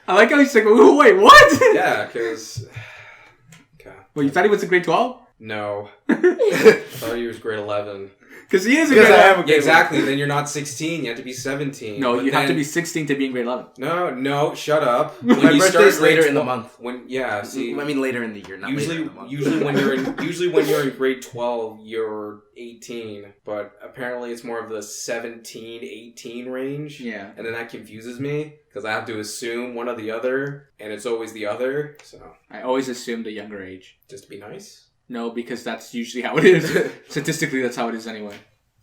I like how he's like, wait, what? Yeah, because... Okay. Well, you thought he was in grade 12? No. I thought he was grade 11. Because he is in Because grade I 11. am Yeah, exactly. Then you're not 16. You have to be 17. No, But you have to then- be 16 to be in grade 11. No, shut up. My you start birthday's grade later in the 12 month. See, I mean later in the year, not later in the month. usually when you're in grade 12, you're 18, but apparently it's more of the 17, 18 range. Yeah. And then that confuses me because I have to assume one or the other, and it's always the other. So I always assumed a younger age. just to be nice. No, because that's usually how it is. Statistically, that's how it is anyway.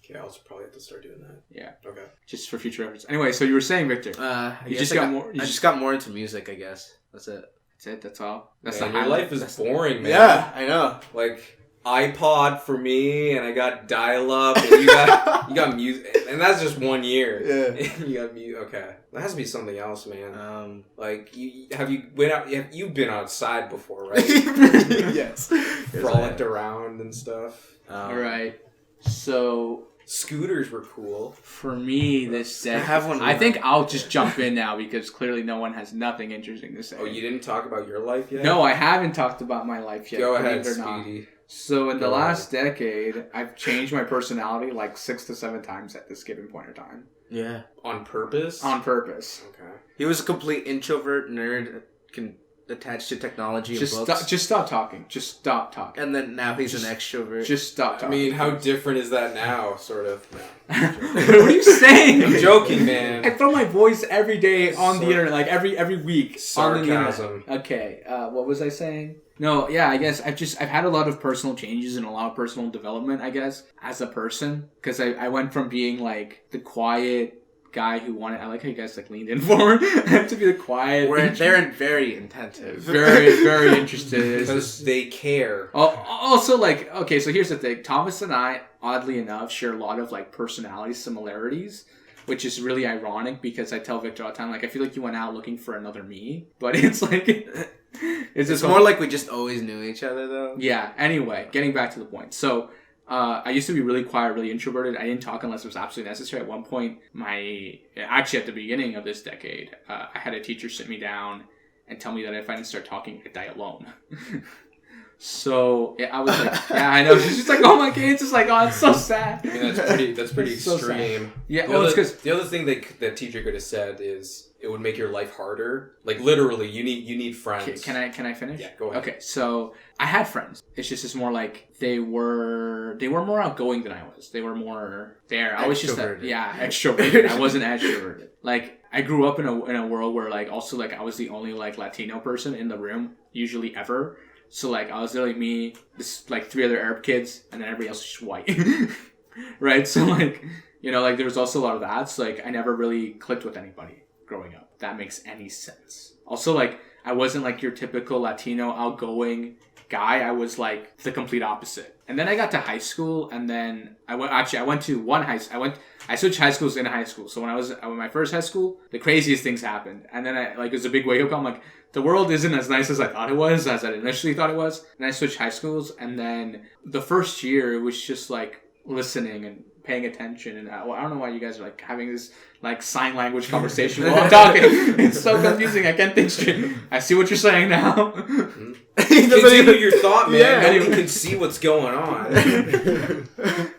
Okay, I'll probably have to start doing that. Yeah. Okay. Just for future reference. Anyway, so you were saying, Victor. I You guess just I got more- you I just- just got more into music. I guess that's it. That's it. That's all. That's Man, the your highlight. life is boring, man. Yeah, I know. Like iPod for me, and I got dial-up, and you got music, and that's just 1 year. Yeah. You got music. Okay, that has to be something else, man. Like you've been outside before, right? yes. Frolicked around and stuff. All right. So Scooters were cool. for me, this day, I have one I more. think I'll just jump in now because clearly no one has nothing interesting to say. Oh, you didn't talk about your life yet? No, I haven't talked about my life yet. Go believe ahead, it or not. Speedy. So in the Go last decade, I've changed my personality like 6 to 7 times at this given point in time. Yeah. On purpose? On purpose. Okay. He was a complete introvert nerd, attached to technology Just and books. stop talking. Just stop talking. And then now he's an extrovert. Just stop I talking. mean, how different is that now, sort of? What are you saying? I'm joking, I man. throw my voice every day on the Sar- internet, like every week on the internet. Sarcasm. Okay, what was I saying? No, yeah, I guess I've had a lot of personal changes and a lot of personal development, I guess, as a person. Because I went from being like the quiet guy who wanted, I like how you guys like leaned in for to be the quiet. They're very attentive. very, very interested. Because they care. Also, like, okay, so here's the thing. Thomas and I, oddly enough, share a lot of like personality similarities, which is really ironic because I tell Victor all the time, like, I feel like you went out looking for another me, but it's like, it's It's more like we just always knew each other, though. yeah. Anyway, getting back to the point. So, I used to be really quiet, really introverted. I didn't talk unless it was absolutely necessary. At one point, actually at the beginning of this decade, I had a teacher sit me down and tell me that if I didn't start talking, I'd die alone. So I was like, yeah, I know. She's just like, oh my god, it's just like, oh, it's so sad. I mean, that's pretty It's so extreme. Yeah, well, it's because the other thing that teacher could have said is it would make your life harder. Like literally, you need friends. Can I finish? Yeah, go ahead. Okay, so I had friends. It's more like they were more outgoing than I was. They were more there. I was just extroverted. I wasn't extroverted. Like I grew up in a world where like also like I was the only like Latino person in the room usually ever. So like I was literally me, this like 3 other Arab kids, and then everybody else was just white. Right? So like like there was also a lot of that. So like I never really clicked with anybody growing up. If that makes any sense. Also like I wasn't like your typical Latino outgoing guy. I was like the complete opposite. And then I got to high school, and then I went to I switched high schools in high school. So when I was in my first high school, the craziest things happened. And then it was a big wake up call. I'm like, the world isn't as nice as I thought it was, as I initially thought it was. And I switched high schools, and then the first year it was just like listening and paying attention. And I don't know why you guys are like having this like sign language conversation while I'm talking. It's so confusing. I can't think straight. I see what you're saying now. Continue your thought, man. Yeah. Nobody can see what's going on.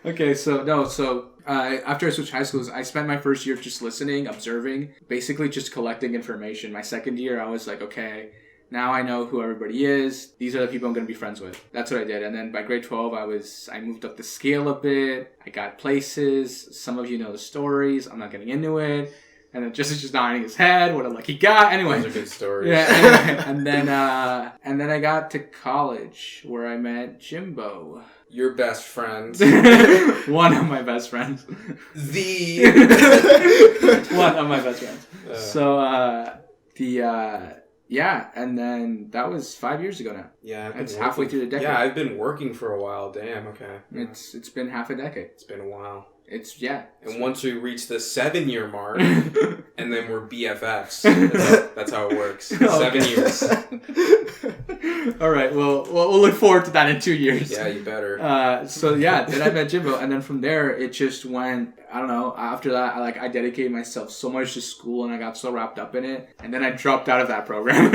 Okay, so after I switched high schools, I spent my first year just listening, observing, basically just collecting information. My second year, I was like, okay, now I know who everybody is. These are the people I'm going to be friends with. That's what I did. And then by grade 12, I moved up the scale a bit. I got places. Some of you know the stories. I'm not getting into it. And then just nodding his head. What a lucky guy. Anyway. Those are good stories. Yeah. Anyway. And then I got to college where I met Jimbo. Your best friend. One of my best friends. One of my best friends. Yeah, and then that was 5 years ago now. Yeah, it's halfway through the decade. Yeah, I've been working for a while. Damn. Okay. It's been half a decade. It's been a while. And once we reach the 7-year mark, and then we're BFFs. That's how it works. 7 years. All right. Well, we'll look forward to that in 2 years. Yeah, you better. Then I met Jimbo, and then from there it just went. I don't know. After that, I dedicated myself so much to school, and I got so wrapped up in it, and then I dropped out of that program.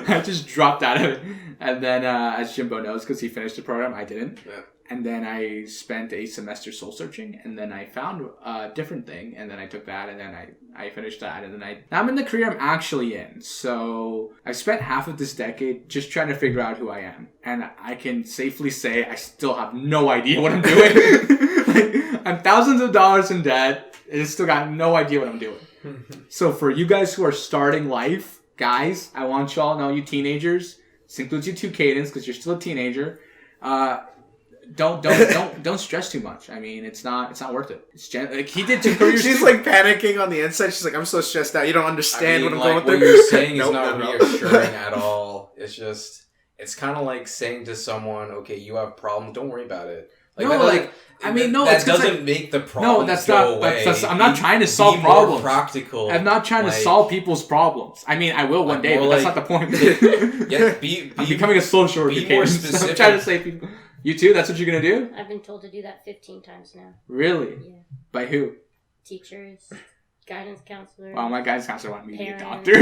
I just dropped out of it, and then as Jimbo knows, because he finished the program, I didn't. Yeah. And then I spent a semester soul searching, and then I found a different thing, and then I took that, and then I finished that, and then now I'm in the career I'm actually in. So I spent half of this decade just trying to figure out who I am, and I can safely say I still have no idea what I'm doing. I'm thousands of dollars in debt, and I still got no idea what I'm doing. So for you guys who are starting life, guys, I want y'all to know, you teenagers, this includes you too, Kaydence, because you're still a teenager. Don't stress too much. I mean, it's not worth it. Like he did 2 careers. She's like panicking on the inside. She's like, I'm so stressed out. You don't understand what I'm going through. What you're saying is not reassuring at all. It's kind of like saying to someone, okay, you have problems. Don't worry about it. That doesn't make the problem go away. I'm not trying to solve problems. Practical. I'm not trying to solve people's problems. I mean, I will one day, but that's not the point. I'm becoming a social worker. Be more specific. I'm trying to save people. You too? That's what you're going to do? I've been told to do that 15 times now. Really? Yeah. By who? Teachers, guidance counselors. Well, my guidance counselor wanted me to be a doctor.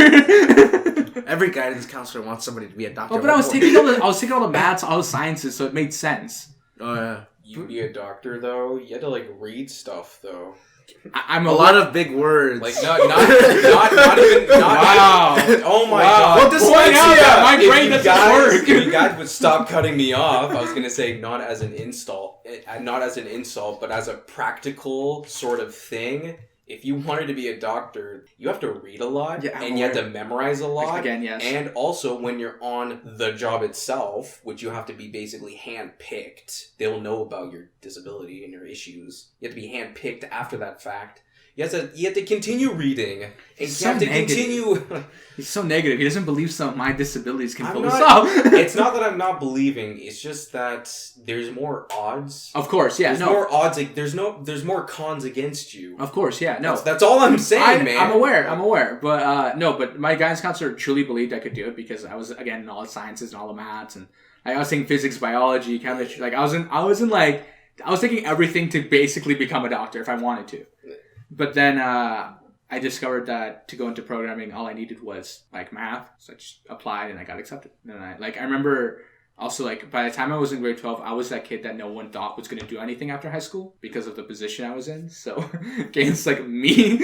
Every guidance counselor wants somebody to be a doctor. Oh, but I was taking all the maths, all the sciences, so it made sense. Oh, yeah. You be a doctor, though? You had to, read stuff, though. I'm a lot of big words. Not even. Wow. Oh my god. Well, dyslexia. My brain doesn't work. If you guys would stop cutting me off, I was gonna say not as an insult, but as a practical sort of thing. If you wanted to be a doctor, you have to read a lot, and you have to memorize a lot. Again, yes. And also, when you're on the job itself, which you have to be basically hand-picked, they'll know about your disability and your issues. You have to be hand-picked after that fact. You have to continue reading. And He's you have so to negative. continue... He's so negative. He doesn't believe some of my disabilities can pull this off. It's not that I'm not believing. It's just that there's more odds. Of course, yeah. There's more odds. There's more cons against you. Of course, yeah. No. That's all I'm saying, man. I'm aware. But but my guidance counselor truly believed I could do it because I was, again, in all the sciences and all the maths. And I was taking physics, biology, chemistry. I was taking everything to basically become a doctor if I wanted to. But then I discovered that to go into programming, all I needed was math. So I just applied and I got accepted. And I remember Also, like, by the time I was in grade 12, I was that kid that no one thought was going to do anything after high school because of the position I was in. So, against, like, me.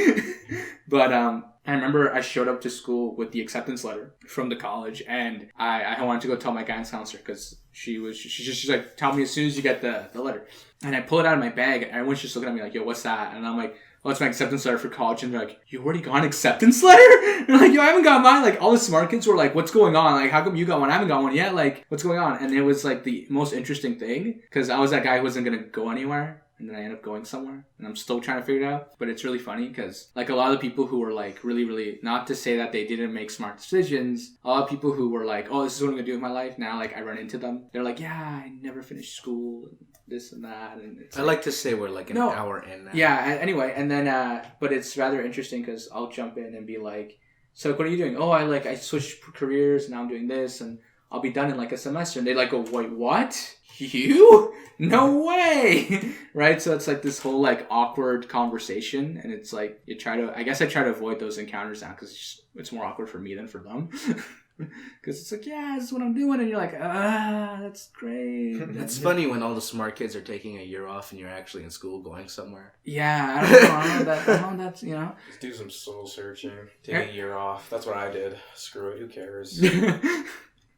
But, I remember I showed up to school with the acceptance letter from the college, and I wanted to go tell my guidance counselor because she's like, tell me as soon as you get the letter. And I pull it out of my bag, and everyone's just looking at me like, yo, what's that? And I'm like, oh, it's my acceptance letter for college. And they're like, you already got an acceptance letter? And I'm like, yo, I haven't got mine. Like, all the smart kids were like, what's going on? Like, how come you got one? I haven't got one yet. Like, what's going on? And it was like the most interesting thing because I was that guy who wasn't going to go anywhere. And then I end up going somewhere. And I'm still trying to figure it out. But it's really funny because, like, a lot of the people who were, like, really, really... Not to say that they didn't make smart decisions. A lot of people who were like, oh, this is what I'm going to do with my life. Now, like, I run into them. They're like, yeah, I never finished school. And this and that. And it's I like to say we're, like, an hour in now. Yeah, anyway. And then... but it's rather interesting because I'll jump in and be like, so what are you doing? Oh, I switched careers. And now I'm doing this. And I'll be done in, like, a semester. And they, like, go, wait, what? You? No way! Right? So it's like this whole like awkward conversation, and it's like I guess I try to avoid those encounters now because it's more awkward for me than for them. Because it's like, yeah, this is what I'm doing, and you're like, that's great. It's funny when all the smart kids are taking a year off and you're actually in school going somewhere. Yeah, I don't know that, you know. Just do some soul searching. Take a year off. That's what I did. Screw it. Who cares?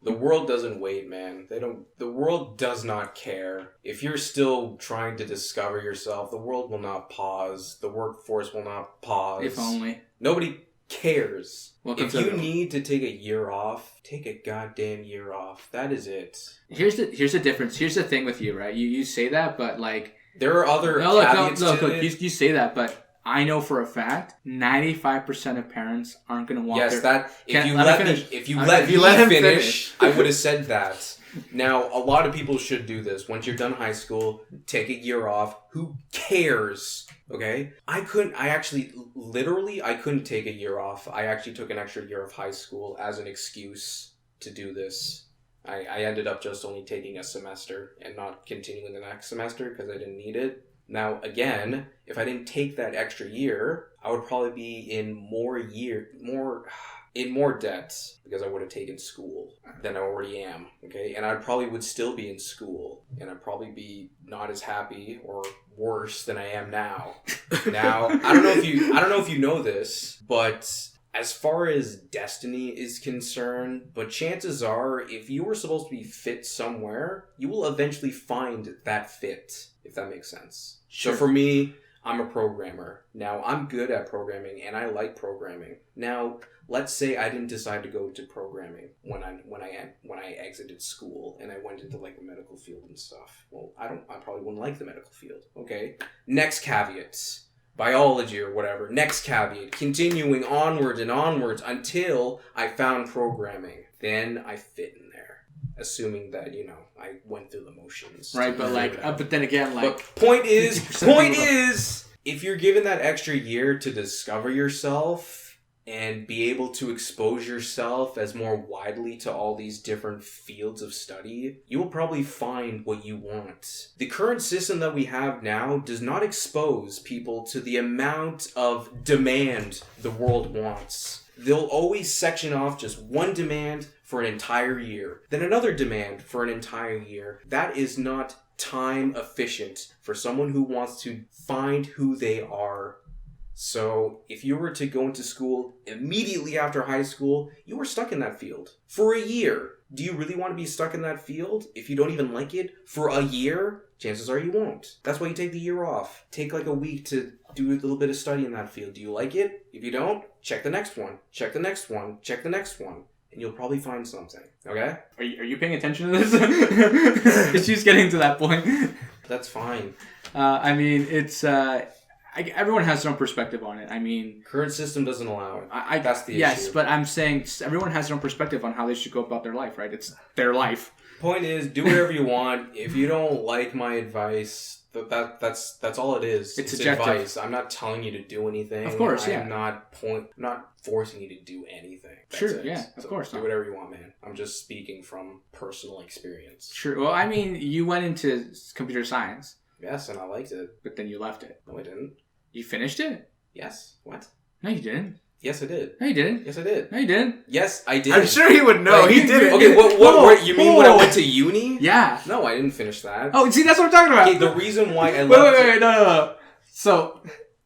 The world doesn't wait, man. The world does not care. If you're still trying to discover yourself, the world will not pause. The workforce will not pause. If only. Nobody cares. Welcome if you need to take a year off, take a goddamn year off. That is it. Here's the difference. Here's the thing with you, right? You say that, but like there are other caveats to it. You say that, but I know for a fact 95% of parents aren't going to want if you let me finish, I would have said that. Now, a lot of people should do this. Once you're done high school, take a year off. Who cares? Okay? I couldn't take a year off. I actually took an extra year of high school as an excuse to do this. I ended up just only taking a semester and not continuing the next semester because I didn't need it. Now, again, if I didn't take that extra year, I would probably be in more debt because I would have taken school than I already am. Okay, and I probably would still be in school, and I'd probably be not as happy or worse than I am now. Now, I don't know if you know this, but as far as destiny is concerned, but chances are, if you were supposed to be fit somewhere, you will eventually find that fit, if that makes sense. Sure. So for me, I'm a programmer. Now, I'm good at programming, and I like programming. Now, let's say I didn't decide to go to programming when I exited school and I went into like the medical field and stuff. Well, I probably wouldn't like the medical field. Okay. Next caveats. Biology or whatever. Next caveat. Continuing onwards and onwards until I found programming. Then I fit in there. Assuming that, I went through the motions. Right, but but then again, like... But point is, if you're given that extra year to discover yourself and be able to expose yourself as more widely to all these different fields of study, you will probably find what you want. The current system that we have now does not expose people to the amount of demand the world wants. They'll always section off just one demand for an entire year, then another demand for an entire year. That is not time efficient for someone who wants to find who they are. So if you were to go into school immediately after high school, you were stuck in that field for a year. Do you really want to be stuck in that field if you don't even like it for a year? Chances are you won't. That's why you take the year off. Take like a week to do a little bit of study in that field. Do you like it? If you don't, check the next one. Check the next one. Check the next one. And you'll probably find something. Okay? Are you paying attention to this? She's getting to that point. That's fine. I mean, it's... everyone has their own perspective on it. I mean... Current system doesn't allow it. That's the issue. Yes, but I'm saying everyone has their own perspective on how they should go about their life, right? It's their life. Point is, do whatever you want. If you don't like my advice... That's all it is. It's advice. I'm not telling you to do anything. Of course, yeah. I'm not forcing you to do anything. That's sure, it. Yeah, of course. Do whatever you want, man. I'm just speaking from personal experience. Sure. Well, I mean, you went into computer science. Yes, and I liked it. But then you left it. No, I didn't. You finished it? Yes. What? No, you didn't. Yes, I did. No, you didn't. Yes, I did. No, you didn't. Yes, I did. I'm sure he would know. Like, He did it. Okay, what you mean when I went to uni? Yeah. No, I didn't finish that. Oh, see, that's what I'm talking about. Okay, the reason why I Wait, no. So,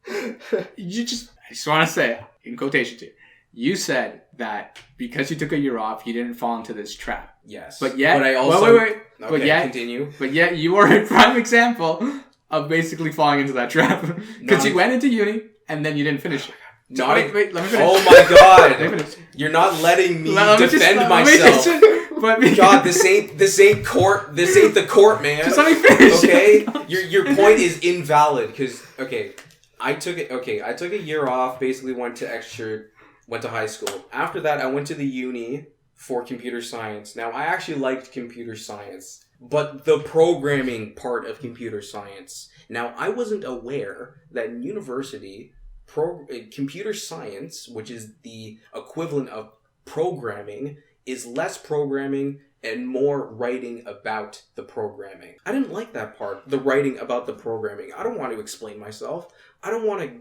I just want to say, in quotations here, you said that because you took a year off, you didn't fall into this trap. Yes. But yet, I also... wait. Okay, but yet, continue. But yet, you are a prime example of basically falling into that trap. Because you went into uni, and then you didn't finish it. So wait, let me finish. Oh my god! Let me finish. You're not letting me Let me defend myself. God, this ain't court. This ain't the court, man. Just let me finish. Okay, your point is invalid because I took a year off. Basically, went to high school. After that, I went to the uni for computer science. Now, I actually liked computer science, but the programming part of computer science. Now, I wasn't aware that in university, computer science, which is the equivalent of programming, is less programming and more writing about the programming. I didn't like that part, the writing about the programming. I don't want to explain myself. I don't want to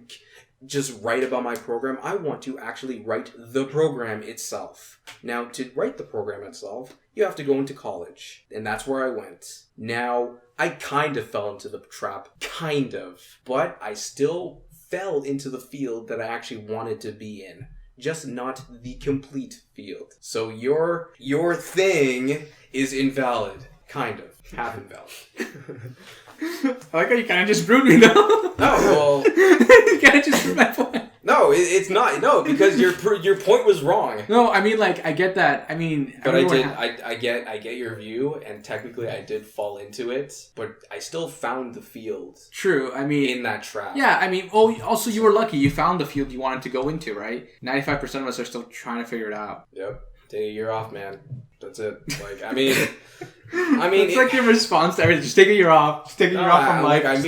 just write about my program. I want to actually write the program itself. Now, to write the program itself, you have to go into college. And that's where I went. Now, I kind of fell into the trap. Kind of. But I still fell into the field that I actually wanted to be in. Just not the complete field. So your thing is invalid. Kind of. Half invalid. I like how you kind of just proved me, though. No, well... you kind of just proved my point. No, it's not. No, because your point was wrong. No, I mean, like, I get that. I mean... But I get your view, and technically I did fall into it, but I still found the field. True, I mean... In that trap. Yeah, I mean, also you were lucky. You found the field you wanted to go into, right? 95% of us are still trying to figure it out. Yep. Take a year off, man. That's it. Like, I mean... it's like your response to everything. Just take a year off. Just take a year off from life. I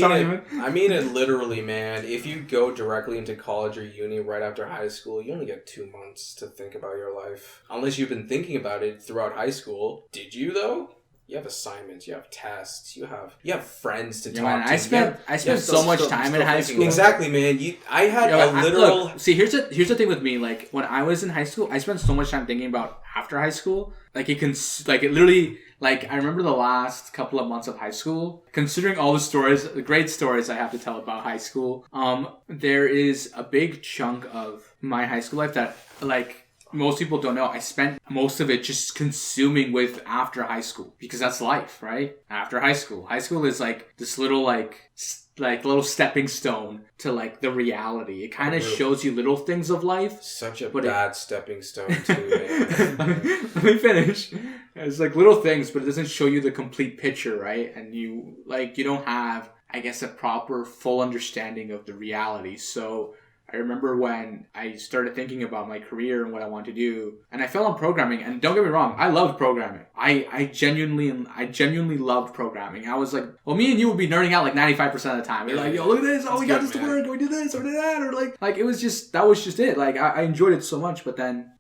mean it literally, man. If you go directly into college or uni right after high school, you only get 2 months to think about your life. Unless you've been thinking about it throughout high school. Did you, though? You have assignments, you have tests, you have friends to talk to. I spent so much time in high school. Exactly, man. I had a literal... Look, see, here's the thing with me. Like, when I was in high school, I spent so much time thinking about after high school. Like, it literally... Like, I remember the last couple of months of high school, considering all the great stories I have to tell about high school, there is a big chunk of my high school life that, like, most people don't know. I spent most of it just consuming with after high school, because that's life, right? After high school. High school is, like, this little, like little stepping stone to, like, the reality. It kind of shows you little things of life. Such a bad stepping stone, too, man. Let me finish. It's like little things, but it doesn't show you the complete picture, right? And you don't have, I guess, a proper, full understanding of the reality. So I remember when I started thinking about my career and what I want to do, and I fell on programming. And don't get me wrong, I loved programming. I genuinely loved programming. I was like, well, me and you would be nerding out like 95% of the time. We're like, yo, look at this. Oh, we got this to work. We do this or do that, or like it was just that was just it. Like I enjoyed it so much, but then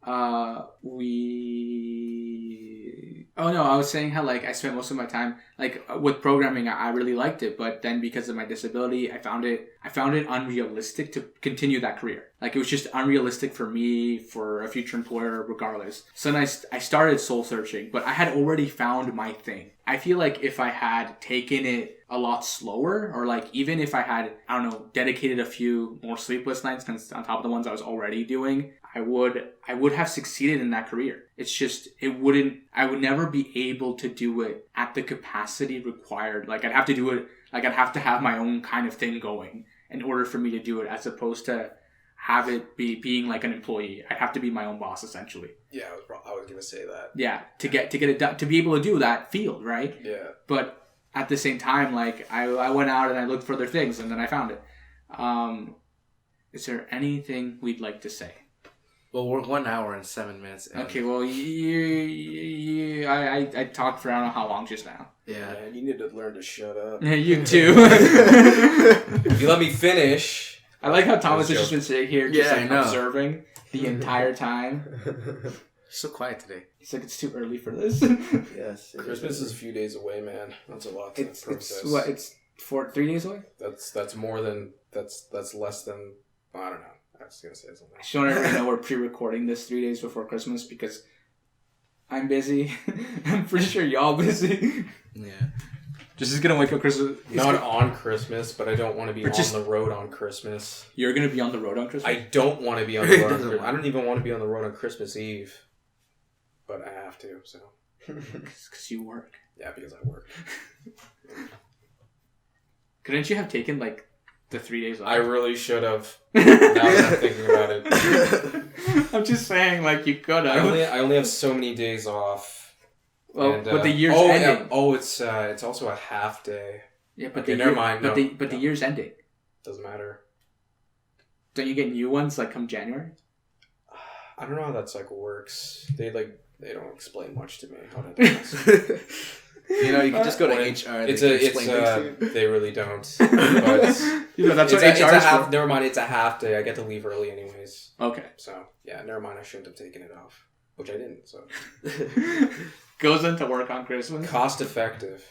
Oh no, I was saying how like I spent most of my time like with programming. I really liked it, but then because of my disability, I found it unrealistic to continue that career. Like it was just unrealistic for me, for a future employer, regardless. So then I started soul searching, but I had already found my thing. I feel like if I had taken it a lot slower, or like even if I had, I don't know, dedicated a few more sleepless nights on top of the ones I was already doing, I would have succeeded in that career. It's just, I would never be able to do it at the capacity required. Like I'd have to do it, like I'd have to have my own kind of thing going in order for me to do it, as opposed to have it being like an employee. I'd have to be my own boss, essentially. Yeah, I was gonna say that. Yeah, to get it done, to be able to do that field, right? Yeah. But at the same time, like I went out and I looked for other things, and then I found it. Is there anything we'd like to say? Well, we're 1 hour and 7 minutes in. Okay, well, I talked for I don't know how long just now. Yeah. Man, you need to learn to shut up. You too. If you let me finish. I like how Thomas has just been sitting here just observing the entire time. So quiet today. He's like, it's too early for this. Yes. Christmas is a few days away, man. That's a lot to process. It's 3 days away? That's more than, that's less than, I don't know. I was gonna say something. I just want everyone to know we're pre-recording this 3 days before Christmas because I'm busy. I'm pretty sure y'all busy. Yeah. Just is gonna wake up Christmas. Not on Christmas, but I don't want to be on the road on Christmas. You're gonna be on the road on Christmas? I don't want to be on the road on Christmas. I don't even want to be on the road on Christmas Eve. But I have to, so. Because you work. Yeah, because I work. Couldn't you have taken, like, the 3 days off? I really should have. Now that I'm thinking about it. I'm just saying, like, you could have. I only have so many days off. Well, And, but the year's ending. Yeah. It's also a half day. Yeah, but Okay, never mind. But the year's ending. Doesn't matter. Don't you get new ones like come January? I don't know how that cycle works. They don't explain much to me how that does. You know, you can just go to HR. They really don't. But That's what HR is for. Never mind. It's a half day. I get to leave early anyways. Okay. So yeah, never mind. I shouldn't have taken it off, which I didn't. So goes into work on Christmas. Cost effective.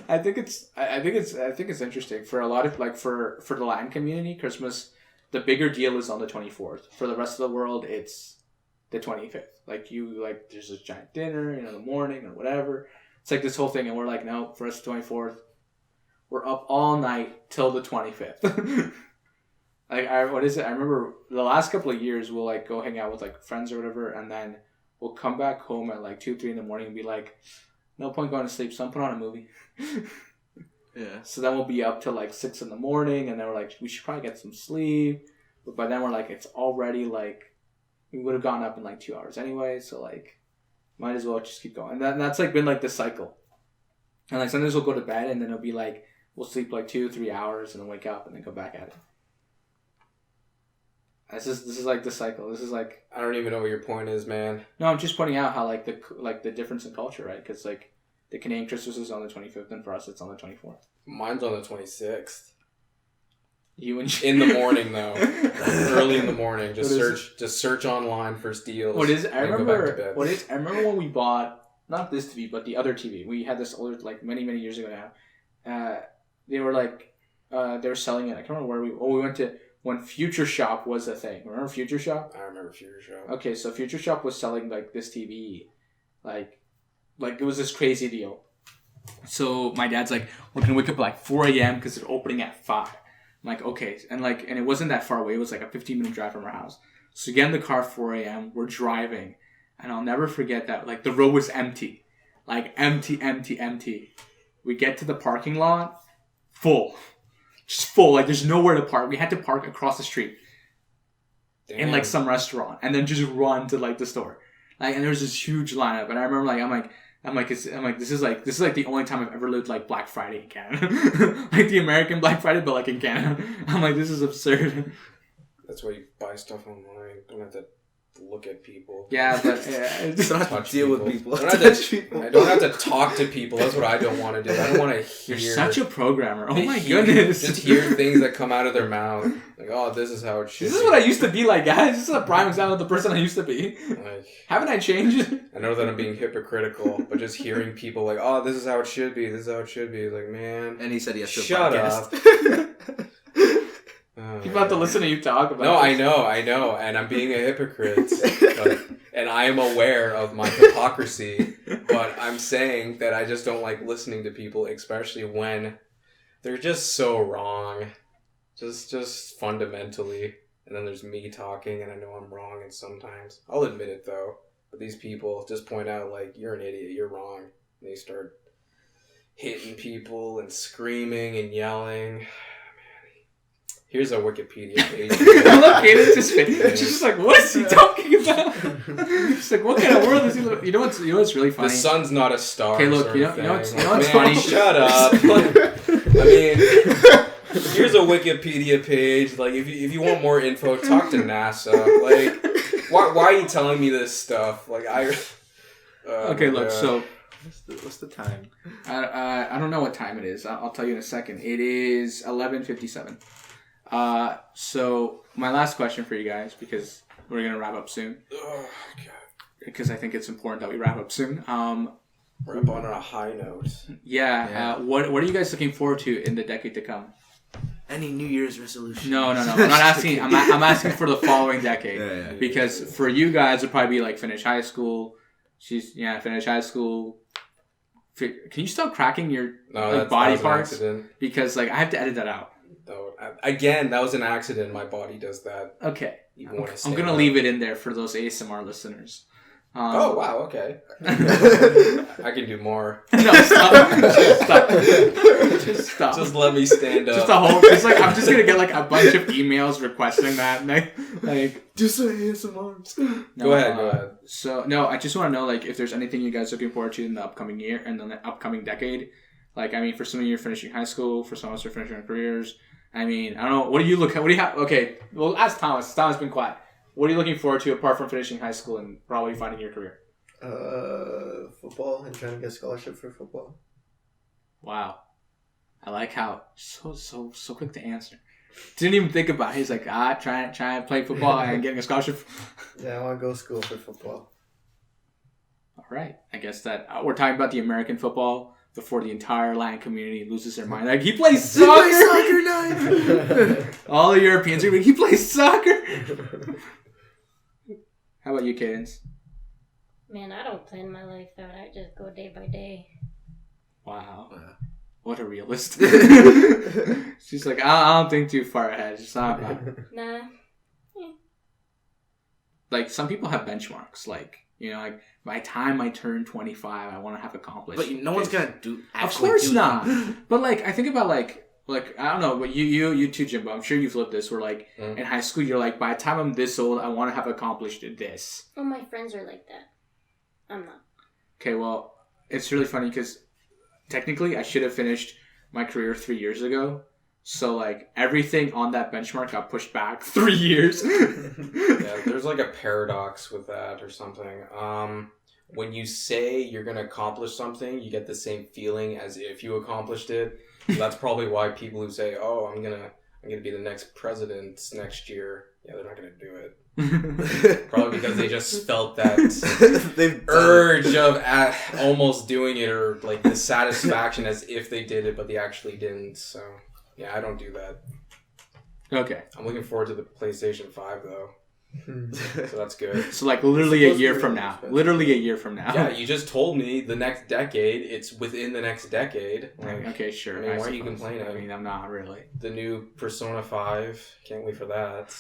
I think it's interesting for a lot of like for the Latin community. Christmas, the bigger deal is on the 24th. For the rest of the world, it's the 25th. Like there's a giant dinner in the morning or whatever. It's like this whole thing, and we're like, no, for us, 24th, we're up all night till the 25th. What is it? I remember the last couple of years, we'll like go hang out with like friends or whatever, and then we'll come back home at like 2-3 in the morning and be like, no point going to sleep, so I'm put on a movie. Yeah. So then we'll be up till like 6 in the morning, and then we're like, we should probably get some sleep. But by then we're like, it's already like, we would have gone up in like 2 hours anyway, so like, might as well just keep going. And that's like been like the cycle. And like sometimes we'll go to bed, and then it'll be like, we'll sleep like 2-3 hours, and then wake up, and then go back at it. This is like the cycle. This is like, I don't even know what your point is, man. no, I'm just pointing out how like the difference in culture, right? Because like the Canadian Christmas is on the 25th, and for us it's on the 24th. Mine's on the 26th. You and In the morning though, early in the morning. Just search online for deals. What is it? I and go back to remember. bed. I remember when we bought not this TV, but the other TV. We had this older, like many years ago now. They were like, they were selling it. I can't remember where we went to when Future Shop was a thing. Remember Future Shop? I remember Future Shop. Okay, so Future Shop was selling like this TV, like it was this crazy deal. So my dad's like, we're gonna wake up at like 4 a.m. because they're opening at 5. I'm like, okay, and it wasn't that far away. It was like a 15-minute drive from our house. So we get in the car at 4 a.m. We're driving, and I'll never forget that. Like the road was empty, like empty. We get to the parking lot, full, just full. Like there's nowhere to park. We had to park across the street. Damn. In like some restaurant, and then just run to like the store. Like, and there was this huge lineup, and I remember like this is like the only time I've ever lived like Black Friday in Canada, like the American Black Friday, but like in Canada. I'm like, this is absurd. That's why you buy stuff online. Don't have to look at people. Yeah, but You don't have to deal with people. I don't have to talk to people. That's what I don't want to do. I don't want to hear. You're such a programmer. Oh my goodness. Just hear things that come out of their mouth. Like, oh, this is how it should be. This is what I used to be like, guys. This is a prime example of the person I used to be. Like, haven't I changed? I know that I'm being hypocritical, but just hearing people like, oh, this is how it should be. This is how it should be. It's like, man. And he said yes to a Shut podcast. up. Oh, People have to listen to you talk about No, this. I know, and I'm being a hypocrite, and I am aware of my hypocrisy, but I'm saying that I just don't like listening to people, especially when they're just so wrong, just fundamentally, and then there's me talking, and I know I'm wrong, and sometimes, I'll admit it though, but these people just point out, like, you're an idiot, you're wrong, and they start hitting people, and screaming, and yelling. Here's a Wikipedia page. I love Kaydence's face. She's just like, what is he talking about? She's like, what kind of world is he living? You know what's really funny? The sun's not a star. Okay, look, you know what's funny? Shut up. I mean, here's a Wikipedia page. Like, if you want more info, talk to NASA. Like, why are you telling me this stuff? Like, okay, look, so What's the time? I don't know what time it is. I'll tell you in a second. It is 11:57. So my last question for you guys, because we're gonna wrap up soon. Oh, God. Because I think it's important that we wrap up soon. We're up on a high note. Yeah. Yeah. What are you guys looking forward to in the decade to come? Any New Year's resolution? No. I'm not asking. I'm asking for the following decade. Yeah. Because for you guys, it'd probably be like finish high school. Finish high school. Can you stop cracking your body parts? Accident. Because like I have to edit that out. No, again, that was an accident. My body does that. Okay. Even when I I'm stand gonna up. leave it in there for those ASMR listeners. Oh wow, okay. I can do more. No, stop. Just stop. Just let me stand up. Just a whole. It's like I'm just gonna get like a bunch of emails requesting that. Like Just say ASMR. no, Go ahead. So no, I just want to know like if there's anything you guys are looking forward to in the upcoming year and the upcoming decade. Like I mean, for some of you are finishing high school, for some of us are finishing our careers. I mean, I don't know. What do you look at? What do you have? Okay, well, ask Thomas. Thomas has been quiet. What are you looking forward to apart from finishing high school and probably finding your career? Football and trying to get a scholarship for football. Wow, I like how so quick to answer. Didn't even think about it. He's like, trying to play football and getting a scholarship. Yeah, I want to go to school for football. All right, I guess that we're talking about the American football before the entire Latin community loses their mind. Like he plays soccer. He plays soccer now. All the Europeans are like, he plays soccer. How about you, Kaydence? Man, I don't plan my life out. I just go day by day. Wow. What a realist. She's like, I don't think too far ahead. Just not. Nah. Like, some people have benchmarks. Like, you know, like, by the time I turn 25, I want to have accomplished. But no one's gonna do. Of course not. But, like, I think about, like, I don't know, but you too, Jimbo. I'm sure you've lived this where, like, in high school, you're like, by the time I'm this old, I want to have accomplished this. Well, my friends are like that. I'm not. Okay, well, it's really funny because technically I should have finished my career 3 years ago. So, like, everything on that benchmark got pushed back 3 years. Yeah, there's like a paradox with that or something. When you say you're going to accomplish something, you get the same feeling as if you accomplished it. So that's probably why people who say, "Oh, I'm gonna be the next president next year," yeah, they're not gonna do it. Probably because they just felt that urge of almost doing it, or like the satisfaction as if they did it, but they actually didn't. So yeah, I don't do that. Okay. I'm looking forward to the PlayStation 5 though. So that's good. So, like, literally a year from now. Literally a year from now. Yeah, you just told me the next decade. It's within the next decade. Like, Okay, sure. I mean, why are you suppose. complaining? I mean, I'm not really. the new Persona 5. Can't wait for that.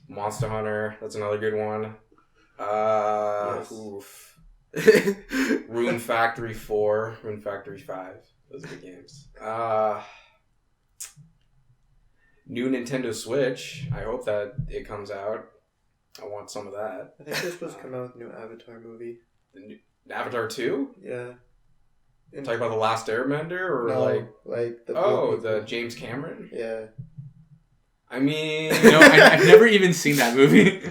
Monster Hunter. That's another good one. Yes. Oof. Rune Factory 4. Rune Factory 5. Those are the games. New Nintendo Switch. I hope that it comes out. I want some of that. I think they're supposed to come out with a new Avatar movie. The new Avatar 2? Yeah. Talking about The Last Airbender? Or No, like the the James Cameron? Yeah. I mean... No, I've never even seen that movie.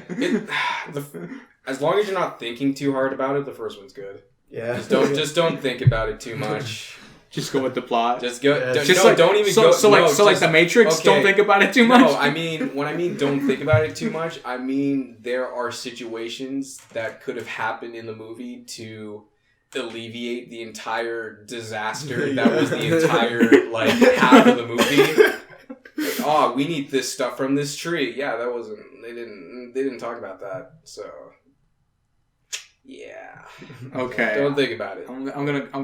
As long as you're not thinking too hard about it, the first one's good. Yeah. Just don't think about it too much. Just go with the plot. Just go. Yeah, Don't even go. Like the Matrix. Okay. Don't think about it too much. No, I mean when I mean don't think about it too much, I mean there are situations that could have happened in the movie to alleviate the entire disaster that was the entire like half of the movie. Like, oh, we need this stuff from this tree. Yeah, that wasn't. They didn't talk about that. So. Yeah. Okay. Don't think about it.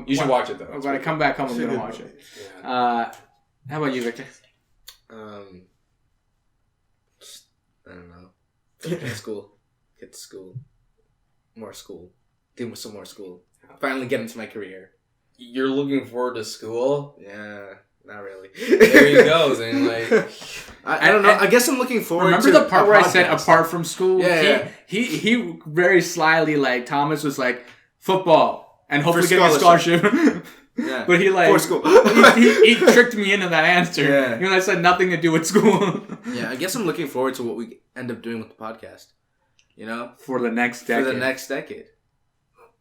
You should watch it though. When I come back home, I'm gonna watch it. Yeah. How about you, Victor? I don't know. Get to school. More school. Do some more school. Finally get into my career. You're looking forward to school? Yeah, not really. There you go. Then like, I don't know. I guess I'm looking forward. Remember to the part a where I podcast. said apart from school? Yeah. He very slyly, like, Thomas was like, football and hopefully For getting a scholarship. Yeah. But he like For school. he tricked me into that answer. Yeah. Even though I said nothing to do with school. Yeah, I guess I'm looking forward to what we end up doing with the podcast. You know, For the next decade. for the next decade.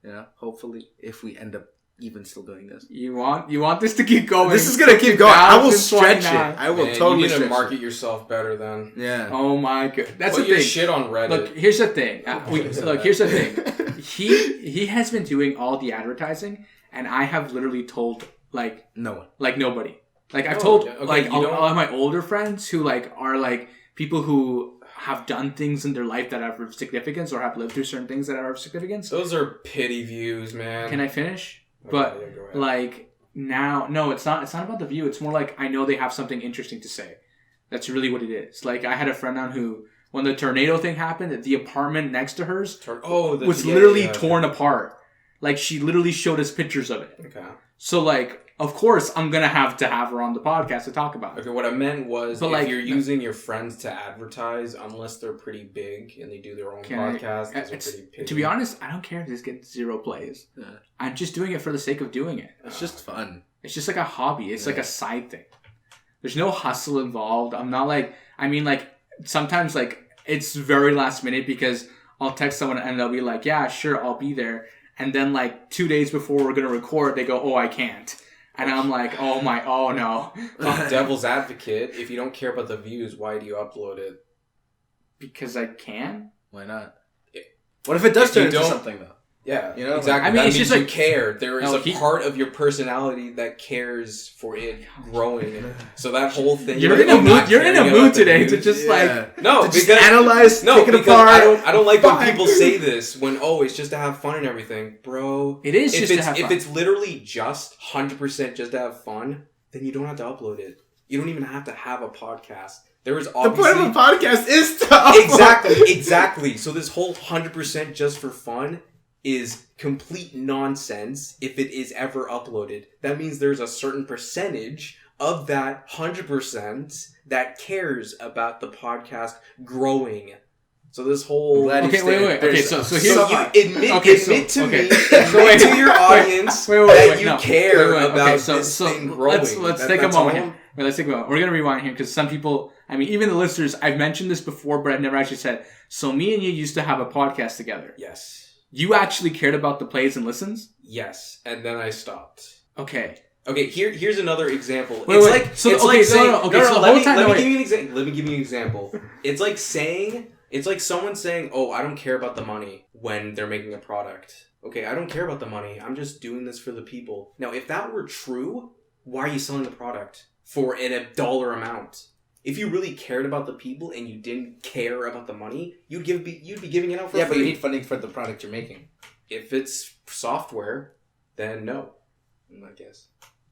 You know, hopefully, if we end up even still doing this. You want this to keep going. This is gonna keep going. I will stretch it. 2029. I will man, totally you need to stretch market it. yourself better then. Yeah. Oh my god. That's Put the your thing. shit on Reddit. Look, here's the thing. Here's the thing. He has been doing all the advertising, and I have literally told like No one. nobody. Like I've Oh, told okay, like you a don't- lot of my older friends who like are like people who have done things in their life that are of significance or have lived through certain things that are of significance. Those are pity views, man. Can I finish? Okay, But yeah, go ahead. like now, no, it's not about the view. It's more like I know they have something interesting to say. That's really what it is. Like I had a friend on who, when the tornado thing happened, the apartment next to hers was literally torn apart. Like she literally showed us pictures of it. Okay. So like, of course, I'm gonna have to have her on the podcast to talk about it. Okay, what I meant was But, if like, you're using your friends to advertise, unless they're pretty big and they do their own podcast, those are pretty pity. To be honest, I don't care if this gets 0 plays. Yeah. I'm just doing it for the sake of doing it. It's just fun. It's just like a hobby. It's like a side thing. There's no hustle involved. I'm not like, I mean, like, sometimes, like, it's very last minute because I'll text someone and they'll be like, yeah, sure, I'll be there. And then, like, 2 days before we're going to record, they go, oh, I can't. And I'm like, oh no. Devil's advocate, if you don't care about the views, why do you upload it? Because I can. Why not? What if it does If you turn into don't- something though? Yeah, You know, exactly. I mean, that it's means just you like- care. There is No, a part of your personality that cares for it growing. So that whole thing. You're like, in a I'm not mood. You're in a caring mood about the today to views. just like. No, To just because analyze, take it because apart. I don't like when Fine. people say this when it's just to have fun and everything, bro. It is if just it's to have if fun. it's literally just 100% just to have fun, then you don't have to upload it. You don't even have to have a podcast. There is The obviously point of a podcast is to upload. exactly. So this whole 100% just for fun is complete nonsense if it is ever uploaded. That means there's a certain percentage of that 100% that cares about the podcast growing. So this whole Glad you Okay, stayed. wait. Okay, There's so so here's you admit to me, So admit wait. to your audience Wait, that you no. care Wait, about okay, this thing growing. Let's That- take a that's moment all. here. Wait, let's take a moment. We're gonna rewind here because some people, I mean, even the listeners, I've mentioned this before, but I've never actually said. So me and you used to have a podcast together. Yes. You actually cared about the plays and listens. Yes. And then I stopped. Okay. Okay, here's another example. Wait, it's wait. like So, it's okay, like no, saying no, okay, so the let whole me, time- let no, me wait. give you an example. Let me give you an example. It's like saying it's like someone saying, "Oh, I don't care about the money" when they're making a product. Okay, I don't care about the money. I'm just doing this for the people. Now, if that were true, why are you selling the product for a dollar amount? If you really cared about the people and you didn't care about the money, you'd be giving it out for Yeah, free. but you need funding for the product you're making. If it's software, then no. I guess.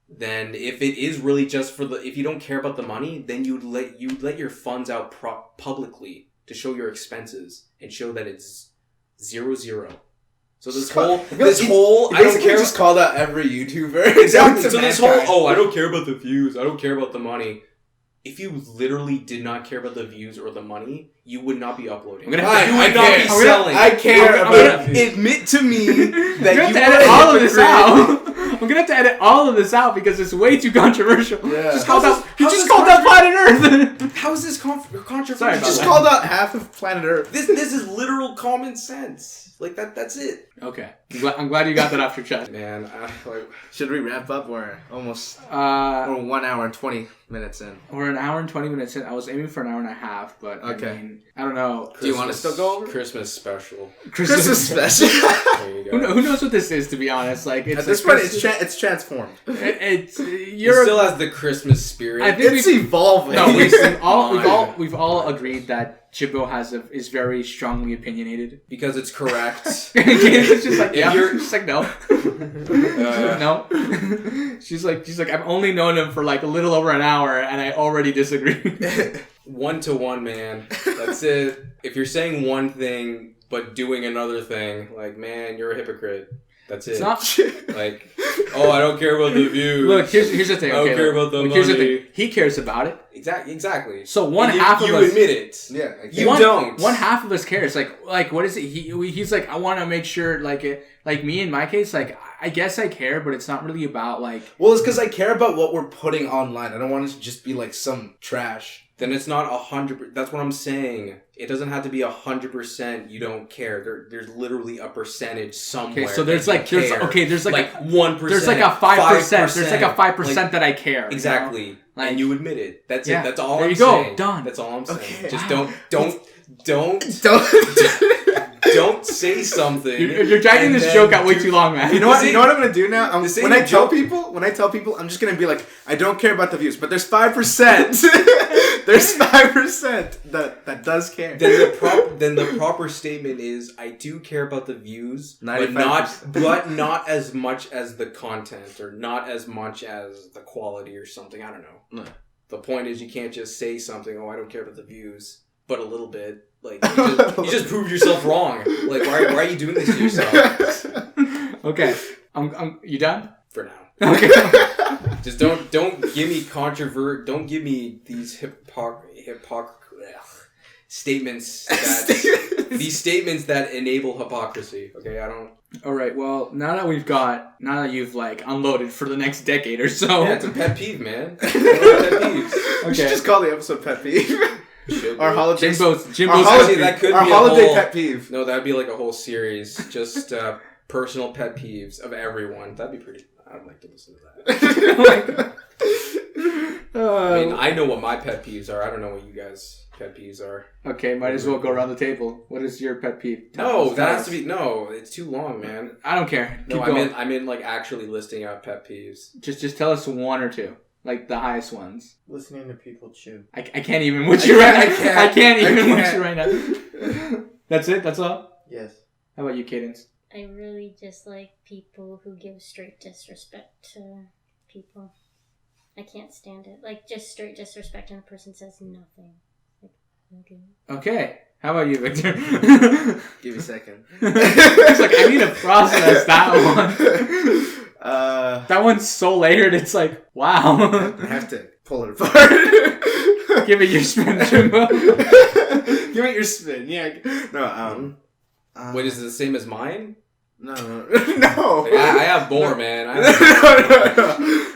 Then if it is really just for if you don't care about the money, then you'd let your funds out publicly to show your expenses and show that it's 0-0. So this whole I don't care. Just called out every YouTuber. Exactly. So this whole I don't care about the views. I don't care about the money. If you literally did not care about the views or the money, you would not be uploading. I'm gonna have to- You I would not care. be I'm gonna- selling. I care I'm about. gonna- Admit to me I'm that gonna have you to are edit a all of this hypocrite. out. I'm gonna have to edit all of this out because it's way too controversial. Yeah. Just called out. You how's just this called out planet Earth. How is this controversial? Sorry You about just that. called out half of planet Earth. This is literal common sense. Like that's it. Okay, I'm glad you got that off your chest. Man, Should we wrap up? We're almost Uh, 1 hour and 20 minutes in. we're an hour and 20 minutes in. I was aiming for an hour and a half, but Okay. I mean, I don't know. Do you want to still go over? Christmas special? Christmas special. There you go. Who knows what this is? To be honest, like it's At this like point, it's transformed. it's It you're. still has the Christmas spirit. I think It's evolving. No, we've all agreed that Jimbo is very strongly opinionated. because it's correct. It's just like If yeah, you're- she's like no, no. she's like I've only known him for like a little over an hour, and I already disagree. 1-to-1, man. That's it. If you're saying one thing but doing another thing, like, man, you're a hypocrite. That's it. It's not. Like, oh, I don't care about the views. Look, here's the thing. I don't Okay, care look, about the look, here's the money. thing. He cares about it. Exactly. So one And half of you us admit it. Yeah. You one, don't. One half of us cares. Like what is it? He's like, I want to make sure, like me in my case, like I guess I care, but it's not really about like. Well, it's because I care about what we're putting online. I don't want it to just be like some trash. Then it's not 100%. That's what I'm saying. It doesn't have to be 100%. You don't care. There's literally a percentage somewhere. Okay, so there's that like you there's care. okay there's like 1%. there's like a 5%. There's like a 5% Like, that I care. exactly. You know? Like, And you admit it. That's yeah, it. That's all there I'm you go. saying. Done. That's all I'm saying. Okay. Just Wow. don't don't say something. You're dragging and this then joke out way too long, man. You know what? You know what I'm gonna do now? This ain't When I a tell joke. people, I'm just gonna be like, I don't care about the views, but there's 5%. There's 5% that does care. Then the proper statement is, I do care about the views, but 95%. not as much as the content, or not as much as the quality or something. I don't know. No. The point is, you can't just say something. Oh, I don't care about the views, but a little bit. Like you just proved yourself wrong. Like why are you doing this to yourself? Okay. You done? For now. Okay. Just don't give me don't give me these statements that these statements that enable hypocrisy. Okay, I don't. All right. Well, now that you've like unloaded for the next decade or so. Yeah, it's a pet peeve, man. Pet peeves. We should just call the episode Pet Peeve. Our holiday. Jimbo's Actually, that could our be a holiday whole, pet peeve. No, that'd be like a whole series. Just personal pet peeves of everyone. That'd be pretty. I'd like to listen to that. I mean, I know what my pet peeves are. I don't know what you guys' pet peeves are. Okay, might as well go around the table. What is your pet peeve? No, that has to be it's too long, man. I don't care. No, Keep going. I mean like actually listing out pet peeves. Just tell us one or two, like the highest ones. Listening to people chew. I can't even with you right now. I can't even with can't. you right now. That's it. That's all. Yes. How about you, Kaydence? I really dislike people who give straight disrespect to people. I can't stand it. Like, just straight disrespect and the person says nothing. Like, okay. Okay. How about you, Victor? Give me a second. It's like, I need to process that one. That one's so layered, it's like, wow. I have to pull it apart. Give it your spin, Jimbo. Give it your spin. Yeah. No. Wait, is it the same as mine? No. Like, I have more, man.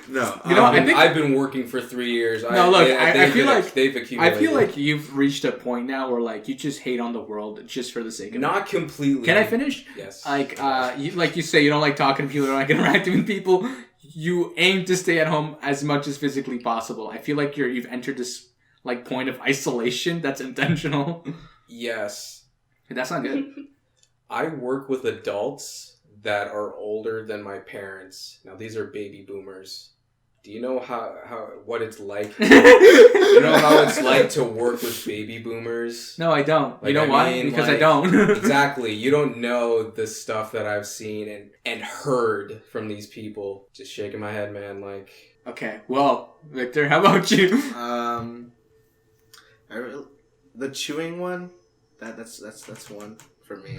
No. You know, I think I've been working for 3 years. No, look, I feel like they've accumulated. I feel like you've reached a point now where like you just hate on the world just for the sake of not completely. Can I finish? Yes. Like you say, you don't like talking to people, you don't like interacting with people. You aim to stay at home as much as physically possible. I feel like you've entered this like point of isolation that's intentional. Yes. That's not good. I work with adults that are older than my parents. Now these are baby boomers. Do you know what it's like? You know how it's like to work with baby boomers? No, I don't. Like, you know why? Because I don't. Exactly. You don't know the stuff that I've seen and heard from these people. Just shaking my head, man. Like, okay. Well, Victor, how about you? The chewing one. That's one for me.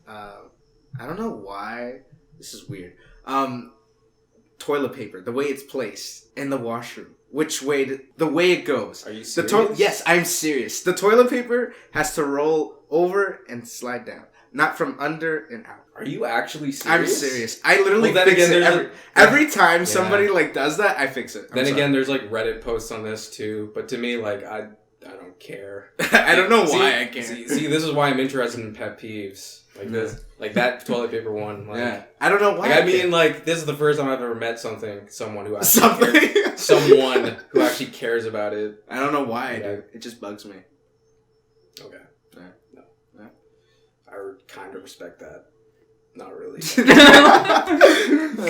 I don't know why. This is weird. Toilet paper, the way it's placed in the washroom, the way it goes. Are you serious? Yes, I'm serious. The toilet paper has to roll over and slide down, not from under and out. Are you actually serious? I'm serious. I literally Well, then fix again, it every time somebody like does that. I fix it. Then again, there's like Reddit posts on this too, but to me, like I don't care. I don't know why I care. See, this is why I'm interested in pet peeves. Like this, like that toilet paper one. Like, yeah, I don't know why. Like, I mean, like this is the first time I've ever met someone who actually something, someone who actually cares about it. I don't know why I do. It just bugs me. Okay. Yeah. No. I kind of respect that. Not really.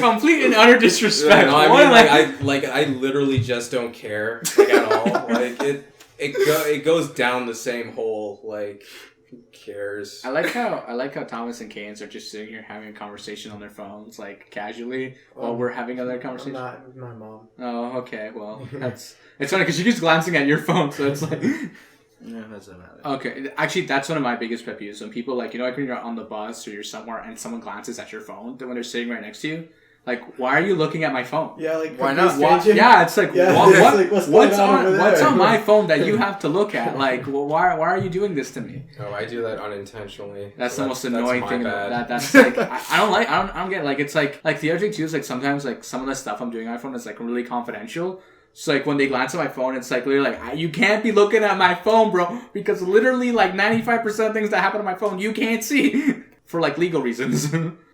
Complete and utter disrespect. No, I mean, I literally just don't care like at all. Like it goes down the same hole. Like. Who cares? I like how Thomas and Kaydence are just sitting here having a conversation on their phones, like casually, while we're having other conversations. I'm not with my mom. Oh, okay. Well, it's funny because she keeps glancing at your phone, so it's like. Yeah, that's about it. Okay, actually, that's one of my biggest pet peeves. When people like, like when you're on the bus or you're somewhere and someone glances at your phone when they're sitting right next to you. Like, why are you looking at my phone? Yeah, like why not? Yeah, it's like, what's what's on my phone that you have to look at? Like, why are you doing this to me? Oh, I do that unintentionally. That's so the most annoying thing bad. about that. That's like, I don't get it. Like, it's like the other thing too is like sometimes like some of the stuff I'm doing on my phone is like really confidential. So like when they glance at my phone, it's like literally like, you can't be looking at my phone, bro, because literally like 95% of things that happen on my phone you can't see for like legal reasons.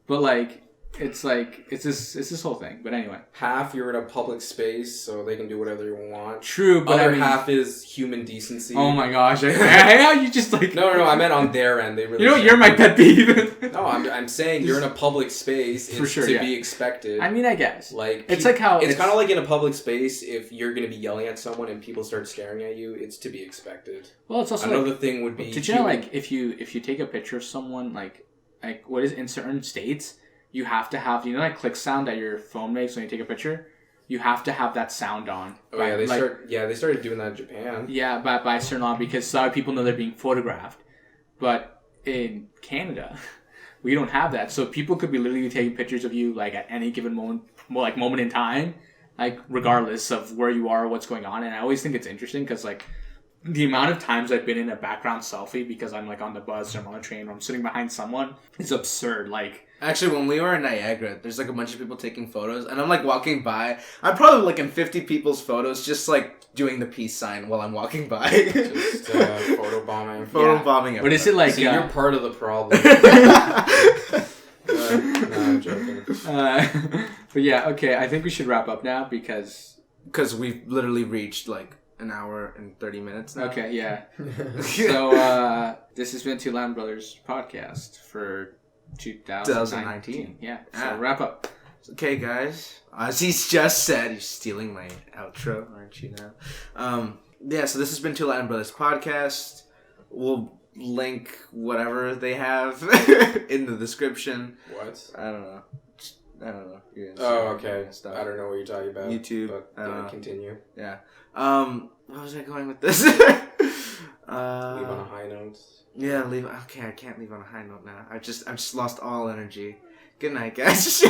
But like. It's like it's this whole thing. But anyway, Half you're in a public space, so they can do whatever they want. true. But Other I mean, half is human decency. oh my gosh, how you just like No, I meant on their end. They really. you know, you're my pet peeve. No, I'm saying you're in a public space. It's For sure, to yeah. be expected. I mean, I guess Like it's like how it's kind of like in a public space. If you're gonna be yelling at someone and people start staring at you, it's to be expected. well, it's also Another like, thing would be. did you know like if you take a picture of someone like what is in certain states you have to have like click sound that your phone makes when you take a picture. You have to have that sound on. Oh right? yeah, they started doing that in Japan. Yeah, by a certain law because a lot of people know they're being photographed, but in Canada, we don't have that. So people could be literally taking pictures of you like at any given moment in time, like regardless of where you are or what's going on. And I always think it's interesting because like the amount of times I've been in a background selfie because I'm like on the bus or I'm on a train or I'm sitting behind someone is absurd. Like Actually, when we were in Niagara, there's like a bunch of people taking photos, and I'm like walking by. I'm probably like in 50 people's photos, just like doing the peace sign while I'm walking by. Just photo bombing. Bombing. But is it like So you're part of the problem. No, I'm joking. But yeah, okay. I think we should wrap up now because we've literally reached like an hour and 30 minutes now. okay, yeah. So this has been Two Latin Brothers podcast for 2019. Yeah. So wrap up. Okay, guys. As he's just said, you're stealing my outro, aren't you now? Yeah, so this has been Two Latin Brothers podcast. We'll link whatever they have in the description. What? I don't know. You're gonna Oh, see okay. stuff. I don't know what you're talking about. YouTube. But continue. Yeah. Where was I going with this? Leave on a high note. Yeah, leave. Okay, I can't leave on a high note now. I've just lost all energy. Good night, guys.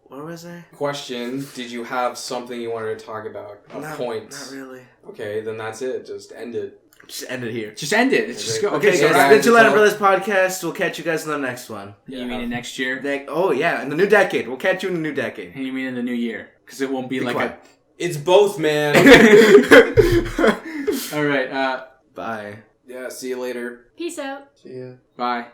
Where was I? Question: did you have something you wanted to talk about? A point? Not really. Okay, then that's it. Just end it. Just end it here. Just end it. It's just go. Okay, Okay, so guys. guys, It's been Two it's Latin all- Brothers podcast. We'll catch you guys in the next one. you mean in next year? Oh yeah, in the new decade. We'll catch you in the new decade. And you mean in the new year? Because it won't be like quiet. It's both, man. All right. Bye. Yeah. See you later. Peace out. See ya. Bye.